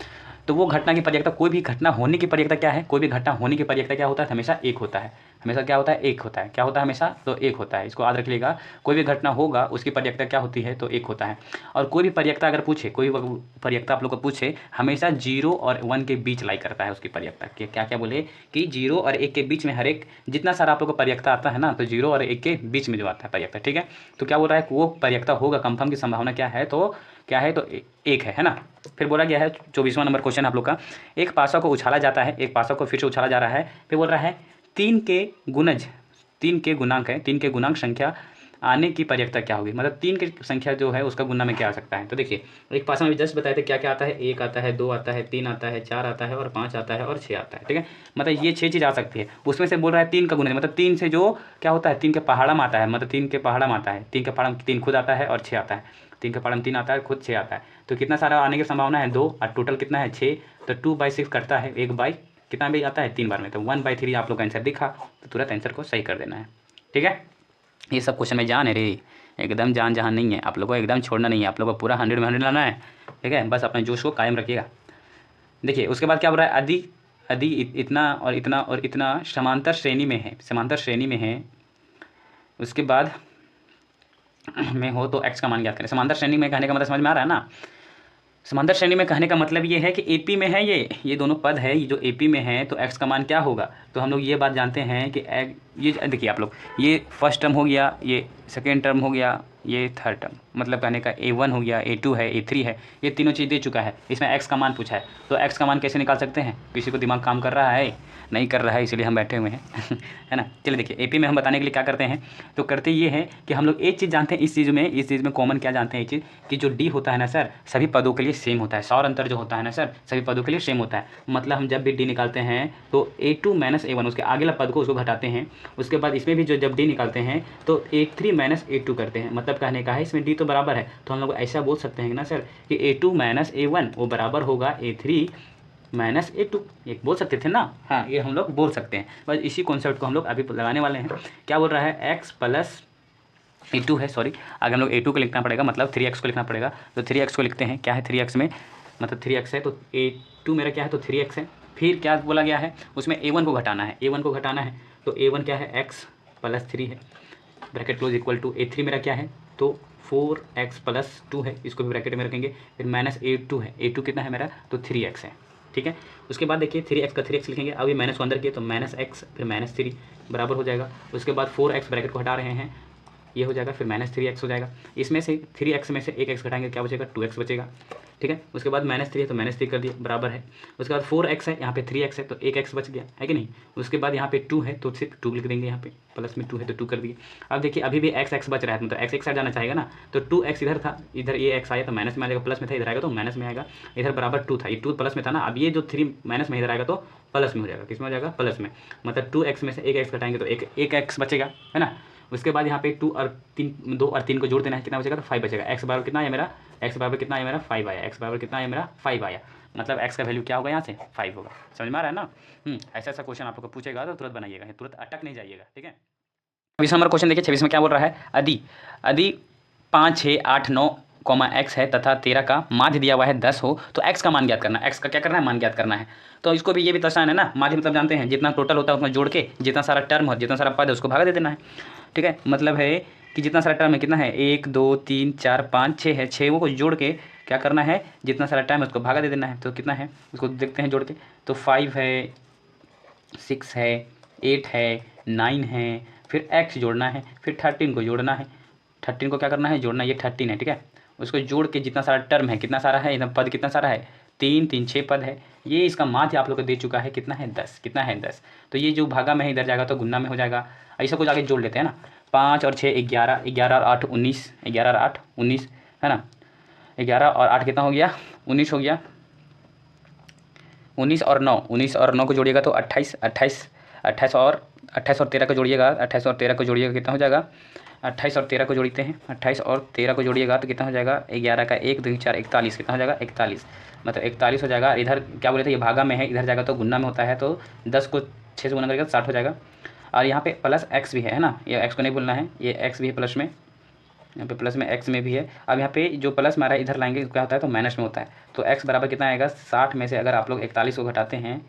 तो वो घटना की पर्याप्तता, कोई भी घटना होने की पर्याप्तता क्या है, कोई भी घटना होने की पर्याप्तता क्या होता है, हमेशा 1 होता है। हमेशा क्या होता है, 1 होता है। क्या होता है हमेशा, तो 1 होता है। इसको याद रख लीजिएगा, कोई भी घटना होगा उसकी पर्याप्तता क्या होती है, तो 1 होता है। और कोई भी पर्याप्तता अगर पूछे, कोई पर्याप्तता आप लोग को पूछे, हमेशा 0 और 1 के बीच लाई करता है उसकी पर्याप्तता। क्या क्या बोले कि 0 और 1 के बीच में हर एक जितना सारा आप लोग को पर्याप्तता आता है ना, तो 0 और 1 के बीच में जो आता है पर्याप्तता। ठीक है, तो क्या बोल रहा है, वो पर्याप्तता होगा, कंफर्म की संभावना क्या है, तो क्या है, तो 1 है ना। फिर बोला गया है 24वां नंबर क्वेश्चन आप लोग का, एक पासा को उछाला जाता है, एक पासा को फिर से उछाला जा रहा है। फिर बोल रहा है 3 के गुणज, 3 के गुणांक है, 3 के गुणांक संख्या आने की पर्याप्तता क्या होगी, मतलब 3 की संख्या जो है उसका गुना में क्या आ सकता है। तो देखिए एक पासा में जस्ट बताए थे क्या क्या आता है, 1 आता है, 2 आता है, 3 आता है, 4 आता है और 5 आता है और 6 आता है। ठीक है, मतलब ये 6 चीज़ आ सकती है। उसमें से बोल रहा है 3 का गुणज, मतलब 3 से जो क्या होता है, 3 के पहाड़म आता है, मतलब 3 के पहाड़म आता है, 3 के पहाड़म 3 खुद आता है और 6 आता है, 3 के पहाड़म 3 आता है, खुद 6 आता है। तो कितना सारा आने की संभावना है, 2, और टोटल कितना है 6। तो 2/6 करता है 1 कितना भी आता है 3 बार में, तो 1/3 आप लोग का आंसर दिखा, तो तुरंत आंसर को सही कर देना है। ठीक है, ये सब क्वेश्चन में जान है रे, एकदम जान जहाँ नहीं है, आप लोगों को एकदम छोड़ना नहीं है, आप लोगों को पूरा 100 में 100 लाना है। ठीक है, बस अपने जोश को कायम रखिएगा। देखिए उसके बाद क्या बोल रहा है, यदि इतना और इतना और इतना समांतर श्रेणी में है, समांतर श्रेणी में है, उसके बाद में हो तो एक्स का मान ज्ञात करें। समांतर श्रेणी में कहने का मतलब समझ में आ रहा है ना, समांतर श्रेणी में कहने का मतलब ये है कि एपी में है, ये दोनों पद है, ये जो एपी में है तो एक्स का मान क्या होगा। तो हम लोग ये बात जानते हैं कि ये देखिए आप लोग, ये फर्स्ट टर्म हो गया, ये सेकेंड टर्म हो गया, ये थर्ड टर्म, मतलब कहने का A1 हो गया, A2 है, A3 है, ये तीनों चीज़ दे चुका है। इसमें एक्स का मान पूछा है, तो एक्स का मान कैसे निकाल सकते हैं, किसी को दिमाग काम कर रहा है, नहीं कर रहा है, इसलिए हम बैठे हुए हैं है ना। चलिए देखिए एपी में हम बताने के लिए क्या करते हैं, तो करते ये है कि हम लोग एक चीज़ जानते हैं, इस चीज़ में कॉमन क्या जानते हैं, एक चीज़ कि जो डी होता है ना सर, सभी पदों के लिए सेम होता है। सौर अंतर जो होता है ना सर, सभी पदों के लिए सेम होता है। मतलब हम जब भी डी निकालते हैं तो A2 - A1 उसके आगे वाला पद को उसको घटाते हैं। उसके बाद इसमें भी जो जब डी निकालते हैं तो A3 - A2 करते हैं। मतलब कहने का है इसमें डी तो बराबर है, तो हम लोग ऐसा बोल सकते हैं ना सर कि A2 - A1 वो बराबर होगा A3 - A2, ये बोल सकते थे ना। हाँ, ये हम लोग बोल सकते हैं। बस इसी कॉन्सेप्ट को हम लोग अभी लगाने वाले हैं। क्या बोल रहा है, x + A2 है, सॉरी आगे हम लोग A2 को लिखना पड़ेगा, मतलब 3x को लिखना पड़ेगा। तो 3x को लिखते हैं, क्या है 3x में, मतलब 3x है, तो A2 मेरा क्या है, तो 3x है। फिर क्या बोला गया है, उसमें A1 को घटाना है, A1 को घटाना है, तो A1 क्या है, x + 3 है, bracket close equal to A3 मेरा क्या है, तो 4x + 2 है, इसको भी ब्रैकेट में रखेंगे। फिर -A2 है, A2 कितना है मेरा, तो 3x है। ठीक है, उसके बाद देखिए 3x का 3x लिखेंगे, अभी माइनस को अंदर किए तो -x फिर -3 बराबर हो जाएगा। उसके बाद 4x ब्रैकेट को हटा रहे हैं, ये हो जाएगा, फिर -3x हो जाएगा। इसमें से 3x में से एक x घटाएंगे, क्या बचेगा, 2x बचेगा। ठीक है, उसके बाद -3 है तो -3 कर दिया, बराबर है। उसके बाद 4x है, यहाँ पे 3x है तो एक x बच गया, है कि नहीं। उसके बाद यहाँ पे 2 है तो सिर्फ 2 लिख देंगे, यहाँ पे प्लस में 2 है तो 2 कर दिए। अब देखिए अभी भी x बच रहा है, मतलब x एक साइड जाना चाहेगा ना, तो 2x इधर था, इधर ये x आया तो माइनस में आ जाएगा, प्लस में था इधर आएगा तो माइनस में आएगा। इधर बराबर 2 था, ये 2 प्लस में था ना, अब ये जो 3 माइनस में इधर आएगा तो प्लस में हो जाएगा, किस में हो जाएगा, प्लस में। मतलब 2x में से एक x घटाएंगे तो एक x बचेगा, है ना। उसके बाद यहाँ पे 2 और 3 को जोड़ देना है, कितना बचेगा, तो 5 बचेगा। x बराबर कितना है मेरा, x बराबर कितना है मेरा 5 आया, x बराबर कितना है मेरा 5 आया, मतलब x का वैल्यू क्या होगा यहाँ से 5 होगा। समझ में आ रहा है ना। ऐसा क्वेश्चन आप लोग को पूछेगा तो तुरंत बनाइएगा, तुरंत अटक नहीं जाइएगा। ठीक है, 26 नंबर क्वेश्चन देखिए, 26 में क्या बोल रहा है, यदि 5 6 8 9 कॉमा एक्स है तथा 13 का माध्य दिया हुआ है 10 हो तो एक्स का मान ज्ञात करना है। एक्स का क्या करना है? मान ज्ञात करना है। तो इसको भी ये भी दर्शाना है ना, माध्य मतलब जानते हैं जितना टोटल होता है उसमें जोड़ के जितना सारा टर्म हो, जितना सारा पद है उसको भागा दे देना है। ठीक है, मतलब है कि जितना सारा टर्म है कितना है, 1 2 3 4 5 6 है, 6 को जोड़ के क्या करना है, जितना सारा टाइम है उसको भागा दे देना है। तो कितना है उसको देखते हैं जोड़ के, तो 5 है, 6 है, 8 है, 9 है, फिर एक्स जोड़ना है, फिर 13 को जोड़ना है। 13 को क्या करना है? जोड़ना। ये 13 है, ठीक है। उसको जोड़ के जितना सारा टर्म है, कितना सारा है, एकदम पद कितना सारा है, 3 3 6 पद है। ये इसका माध्य आप लोग को दे चुका है, कितना है? 10। कितना है? 10। तो ये जो भागा में है इधर जाएगा तो गुना में हो जाएगा। ऐसा कुछ आगे जोड़ लेते हैं ना, 5 और 6 11, 11 और 8 19, 11 और 8 19 है ना। 11 और 8 कितना हो गया? 19 हो गया। 19 और 9, 19 और 9 को जोड़िएगा तो 28, 28, 28 और 13 को जोड़िएगा, 28 और 13 को जोड़िएगा कितना हो जाएगा? 28 और 13 को जोड़ते हैं, 28 और 13 को जोड़िएगा तो कितना हो जाएगा? 11 का 1 2 4 41, कितना हो जाएगा? 41। मतलब 41 हो जाएगा। इधर क्या बोले थे, ये भागा में है, इधर जाएगा तो गुना में होता है, तो 10 को 6 से गुना करेगा तो 60 हो जाएगा। और यहाँ पे प्लस एक्स भी है ना, ये एक्स को नहीं भूलना है, ये एक्स भी है प्लस में, यहाँ पे प्लस में एक्स में भी है। अब यहाँ पे जो प्लस में आ रहा है इधर लाएंगे क्या होता है, तो माइनस में होता है। तो एक्स बराबर कितना आएगा? 60 में से अगर आप लोग 41 को घटाते हैं,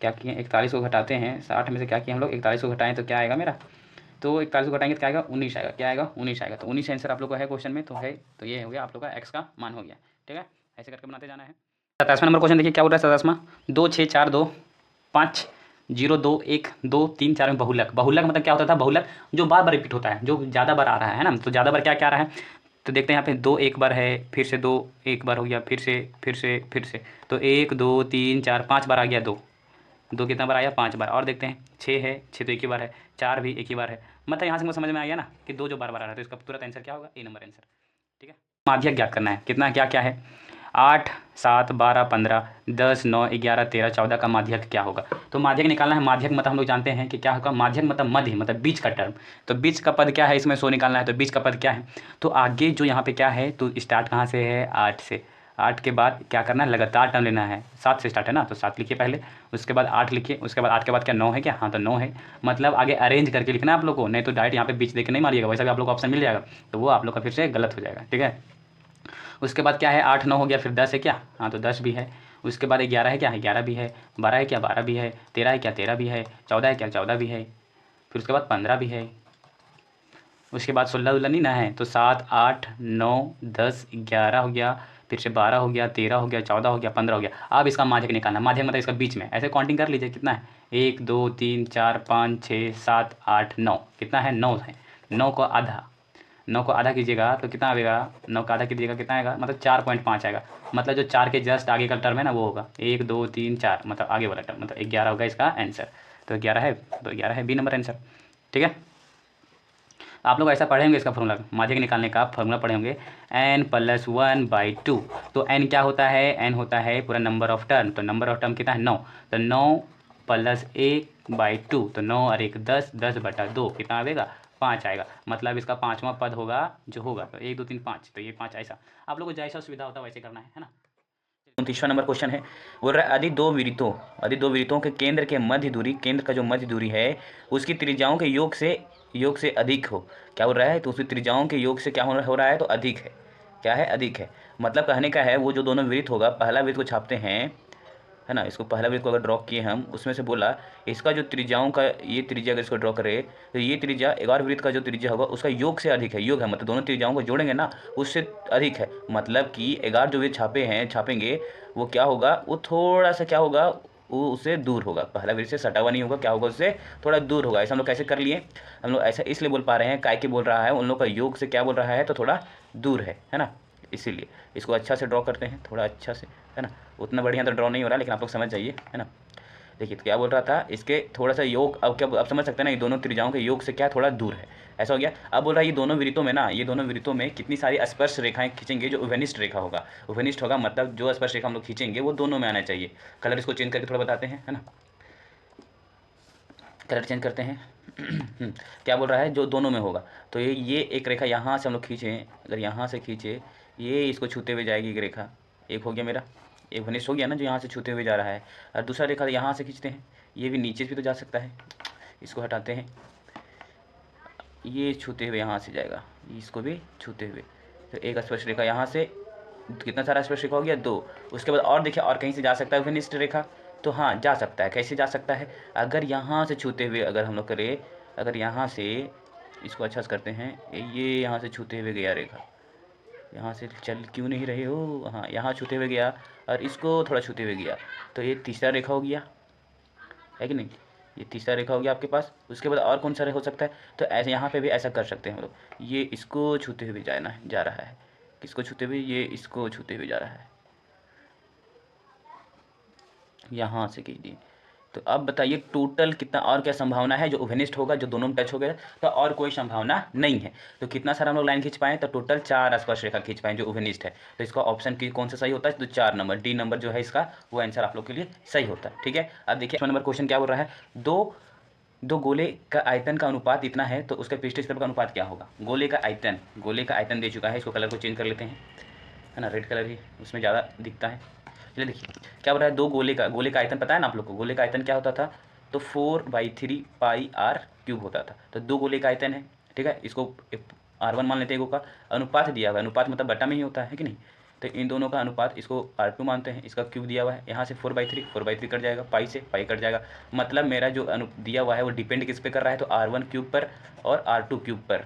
क्या किए 41 को घटाते हैं 60 में से, क्या किए हम लोग 41 को घटाएं तो क्या आएगा मेरा? तो 41 को घटाएंगे तो क्या आएगा? 19 आएगा। क्या आएगा? 19 आएगा। तो 19 आंसर आप लोग का है क्वेश्चन में, तो है, तो ये हो गया आप लोग का एक्स का मान हो गया। ठीक है, ऐसे करके बनाते जाना है। 27वां नंबर क्वेश्चन देखिए क्या बोल रहा है। 27वां, 2 6 4 2 5 0 2 1 2 3 4 में बहुलक। बहुलक मतलब क्या होता था? बहुलक जो बार बार रिपीट होता है, जो ज़्यादा बार आ रहा है ना। तो ज़्यादा बार क्या क्या आ रहा है, तो देखते हैं यहाँ पे 2 एक बार है, फिर से 2 एक बार हो गया, फिर से फिर से फिर से, तो 1 2 3 4 5 बार आ गया। 2 2 कितना बार आया? 5 बार। और देखते हैं 6 है, 6 तो एक ही बार है, 4 भी एक ही बार है। मतलब यहाँ से मुझे समझ में आ गया ना कि 2 जो बार बार आ रहा है, तो इसका तुरंत आंसर क्या होगा? ए नंबर आंसर। ठीक है, माध्यक ज्ञात करना है। कितना क्या क्या है? 8 7 12 15 10 9 11 13 14 का माध्यक क्या होगा? तो माध्यक निकालना है। माध्यक मतलब हम लोग जानते हैं कि क्या होगा? माध्यक मतलब मध्य, मतलब बीच का टर्म। तो बीच का पद क्या है इसमें? 100 निकालना है, तो बीच का पद क्या है? तो आगे जो यहाँ पे क्या है, तो स्टार्ट कहाँ से है? 8 से। 8 के बाद क्या करना है? लगातार टर्म लेना है। 7 से स्टार्ट है ना, तो 7 लिखिए पहले, उसके बाद 8 लिखिए, उसके बाद 8 के बाद क्या 9 है क्या? हाँ, तो 9 है। मतलब आगे अरेंज करके लिखना है आप लोग को, नहीं तो डायरेक्ट यहाँ पे बीच देख के नहीं मारिएगा, वैसा भी आप लोग को ऑप्शन मिल जाएगा, तो वो आप लोग का फिर से गलत हो जाएगा। ठीक है, उसके बाद क्या है? 8 9 हो गया, फिर 10 है क्या? हाँ, तो 10 भी है। उसके बाद 11 है क्या? 11 भी है। 12 है क्या? 12 भी है। 13 है क्या? 13 भी है। 14 है क्या? 14 भी है। फिर उसके बाद 15 भी है। उसके बाद 16 उल्ला नहीं ना है, तो 7 8 9 10 11 हो गया, फिर से 12 हो गया, 13 हो गया, 14 हो गया, 15 हो गया। अब इसका माध्यक निकालना। माध्यक मतलब इसका बीच में, ऐसे काउंटिंग कर लीजिए कितना है? 1 2 3 4 5 6 7 8 9, कितना है? 9 है। 9 को आधा, 9 को आधा कीजिएगा तो कितना आएगा? 9 का आधा कीजिएगा कितना आएगा? मतलब 4.5 आएगा। मतलब जो 4 के जस्ट आगे का टर्म है ना वो होगा 1 2 3 4, मतलब आगे वाला टर्म, मतलब 11 होगा इसका आंसर। तो 11 है, तो 11 है बी नंबर आंसर। ठीक है, आप लोग ऐसा पढ़े होंगे इसका फॉर्मूला, माध्यक निकालने का फॉर्मूला पढ़े होंगे, n+1/2। तो n क्या होता है? n होता है पूरा नंबर ऑफ टर्म। तो नंबर ऑफ टर्म कितना है? 9। तो 9 + 1/2, तो 9 और 1 10, 10/2 कितना आएगा? 5 आएगा। मतलब इसका 5वां पद होगा जो होगा, तो 1 2 3 5, तो ये 5 ऐसा आप लोग को जैसा सुविधा होता है वैसे करना है ना। 29वां नंबर क्वेश्चन है, बोल रहा है यदि दो वृत्तों के केंद्र के मध्य दूरी, केंद्र का जो मध्य दूरी है उसकी त्रिज्याओं के योग से अधिक हो। क्या बोल रहा है? तो उसकी त्रिज्याओं के योग से क्या हो रहा है? तो अधिक है। क्या है? अधिक है। मतलब कहने का है वो जो दोनों वृत्त होगा, पहला वृत्त को छापते हैं है ना, इसको पहला वृत्त को अगर ड्रॉ किए हम, उसमें से बोला इसका जो त्रिज्याओं का, ये त्रिज्या अगर इसको ड्रॉ करे तो ये त्रिज्या एक और वृत्त का जो त्रिज्या होगा उसका योग से अधिक है। योग है मतलब दोनों त्रिज्याओं को जोड़ेंगे ना उससे अधिक है। मतलब कि 11 जो वृत्त छापेंगे वो क्या होगा? वो थोड़ा सा क्या होगा? वो उससे दूर होगा, पहला वृत्त से सटा हुआ नहीं होगा, क्या होगा? उससे थोड़ा दूर होगा। ऐसा हम लोग कैसे कर लिए? हम लोग ऐसा इसलिए बोल पा रहे हैं, काय के बोल रहा है उन लोग का योग से क्या बोल रहा है? तो थोड़ा दूर है ना, इसीलिए इसको अच्छा से ड्रॉ करते हैं, थोड़ा अच्छा से, है ना। उतना बढ़िया तो ड्रॉ नहीं हो रहा, लेकिन आप लोग समझ जाइए, है ना। देखिए तो क्या बोल रहा था, इसके थोड़ा सा योग, अब क्या आप समझ सकते हैं ना, ये दोनों त्रिज्याओं के योग से क्या थोड़ा दूर है, ऐसा हो गया। अब बोल रहा है ये दोनों वृत्तों में ना, ये दोनों वृत्तों में कितनी सारी स्पर्श रेखाएं खींचेंगे, जो उभयनिष्ठ रेखा होगा। उभयनिष्ठ होगा मतलब जो स्पर्श रेखा हम लोग खींचेंगे वो दोनों में आना चाहिए। कलर इसको चेंज करके थोड़ा बताते हैं, है ना, कलर चेंज करते हैं। क्या बोल रहा है? जो दोनों में होगा, तो ये एक रेखा यहाँ से हम लोग खींचें, अगर यहाँ से खींचे, ये इसको छूते हुए जाएगी एक रेखा, एक हो गया मेरा, एक घनिष्ठ हो गया ना जो यहाँ से छूते हुए जा रहा है। और दूसरा रेखा यहाँ से खींचते हैं, ये भी नीचे भी तो जा सकता है, इसको हटाते हैं, ये छूते हुए यहाँ से जाएगा, इसको भी छूते हुए। तो एक स्पर्श रेखा यहाँ से, कितना सारा स्पर्श रेखा हो गया, 2। उसके बाद और देखिए और कहीं से जा सकता है विनिष्ठ रेखा, तो हाँ जा सकता है। कैसे जा सकता है, अगर यहाँ से छूते हुए अगर हम लोग करें, अगर यहाँ से इसको अच्छा से करते हैं, ये यहाँ से छूते हुए गया रेखा, यहाँ से चल क्यों नहीं रहे हो, हाँ यहाँ छूते हुए गया और इसको थोड़ा छूते हुए गया, तो ये तीसरा रेखा हो गया, है कि नहीं, ये तीसरा रेखा हो गया आपके पास। उसके बाद और कौन सा हो सकता है, तो ऐसे यहाँ पे भी ऐसा कर सकते हैं हम लोग, ये इसको छूते हुए जा रहा है, किसको छूते हुए, ये इसको छूते हुए जा रहा है, यहाँ से कीजिए। तो अब बताइए टोटल कितना और क्या संभावना है जो उभयनिष्ठ होगा, जो दोनों में टच हो गया, तो और कोई संभावना नहीं है। तो कितना सारा हम लोग लाइन खींच पाएँ, तो टोटल 4 स्पर्श रेखा खींच पाएँ जो उभयनिष्ठ है। तो इसका ऑप्शन की कौन सा सही होता है, तो 4 नंबर डी नंबर जो है इसका वो आंसर आप लोग के लिए सही होता है। ठीक है, अब देखिए नंबर क्वेश्चन क्या बोल रहा है, दो गोले का आयतन का अनुपात इतना है तो उसका पृष्ठ क्षेत्रफल का अनुपात क्या होगा। गोले का आयतन दे चुका है, इसको कलर को चेंज कर लेते हैं, है ना, रेड कलर ही उसमें ज़्यादा दिखता है। चलिए देखिए क्या बोल रहा है, दो गोले का आयतन पता है ना आप लोग को, गोले का आयतन क्या होता था, तो 4/3 पाई आर क्यूब होता था। तो दो गोले का आयतन है, ठीक है, इसको R1 मान लेते हैं, एगो का अनुपात दिया हुआ है, अनुपात मतलब बटा में ही होता है कि नहीं, तो इन दोनों का अनुपात इसको R2 मानते हैं, इसका क्यूब दिया हुआ है, यहाँ से 4/3 कट जाएगा, पाई से पाई कट जाएगा, मतलब मेरा जो दिया हुआ है वो डिपेंड किस पे कर रहा है, तो R1 क्यूब पर और R2 क्यूब पर,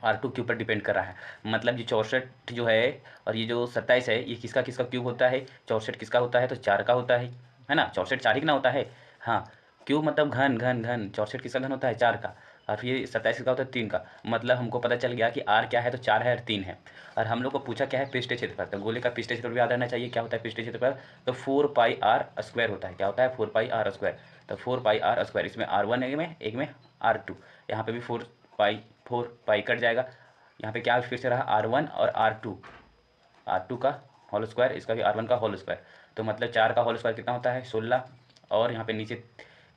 R2 के ऊपर डिपेंड कर रहा है। मतलब ये 64 जो है और ये जो 27 है, ये किसका किसका क्यूब होता है, 64 किसका होता है, तो 4 का होता है ना, 64 4 ही ना होता है, हाँ क्यूब मतलब घन घन घन, 64 किसका घन होता है, 4 का, और ये 27 किसका होता है, 3 का। मतलब हमको पता चल गया कि R क्या है, तो 4 है और 3 है। और हम लोग को पूछा क्या है, पृष्ठ क्षेत्रफल, तो गोले का पृष्ठ क्षेत्रफल भी याद रहना चाहिए, क्या होता है पृष्ठ क्षेत्रफल, तो 4πr² होता है, क्या होता है 4πr², तो 4πr², इसमें R1 एक में R2, यहाँ पे भी 4 पाई कट जाएगा, यहाँ पे क्या फिर से रहा R1 और R2 का होल स्क्वायर, इसका भी R1 का होल स्क्वायर, तो मतलब 4 का होल स्क्वायर कितना होता है 16, और यहाँ पे नीचे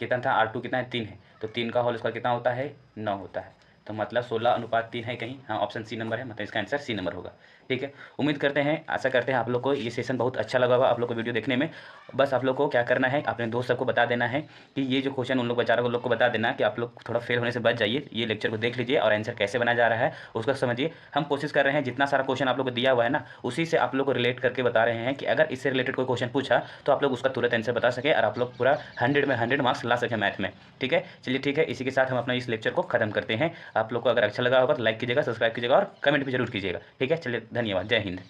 कितना था R2 कितना है 3 है, तो 3 का होल स्क्वायर कितना होता है 9 होता है, तो मतलब 16:3 है कहीं, हाँ ऑप्शन सी नंबर है, मतलब इसका आंसर सी नंबर होगा। ठीक है, उम्मीद करते हैं, आशा करते हैं आप लोग को ये सेशन बहुत अच्छा लगा होगा आप लोग को वीडियो देखने में। बस आप लोग को क्या करना है, अपने दोस्त सबको बता देना है कि ये जो क्वेश्चन उन लोग बेचारों लोग को बता देना कि आप लोग थोड़ा फेल होने से बच जाइए, ये लेक्चर को देख लीजिए और आंसर कैसे बनाया जा रहा है उसको समझिए। हम कोशिश कर रहे हैं जितना सारा क्वेश्चन आप लोग को दिया हुआ है ना, उसी से आप लोग को रिलेट करके बता रहे हैं कि अगर इससे रिलेटेड कोई क्वेश्चन पूछा तो आप लोग उसका तुरंत आंसर बता सके और आप लोग पूरा 100 में 100 मार्क्स ला सकें मैथ में। ठीक है, चलिए ठीक है, इसी के साथ हम अपना इस लेक्चर को खत्म करते हैं। आप लोग को अगर अच्छा लगा होगा तो लाइक कीजिएगा, सब्सक्राइब कीजिएगा और कमेंट भी जरूर कीजिएगा। ठीक है, चलिए धन्यवाद, जय हिंद।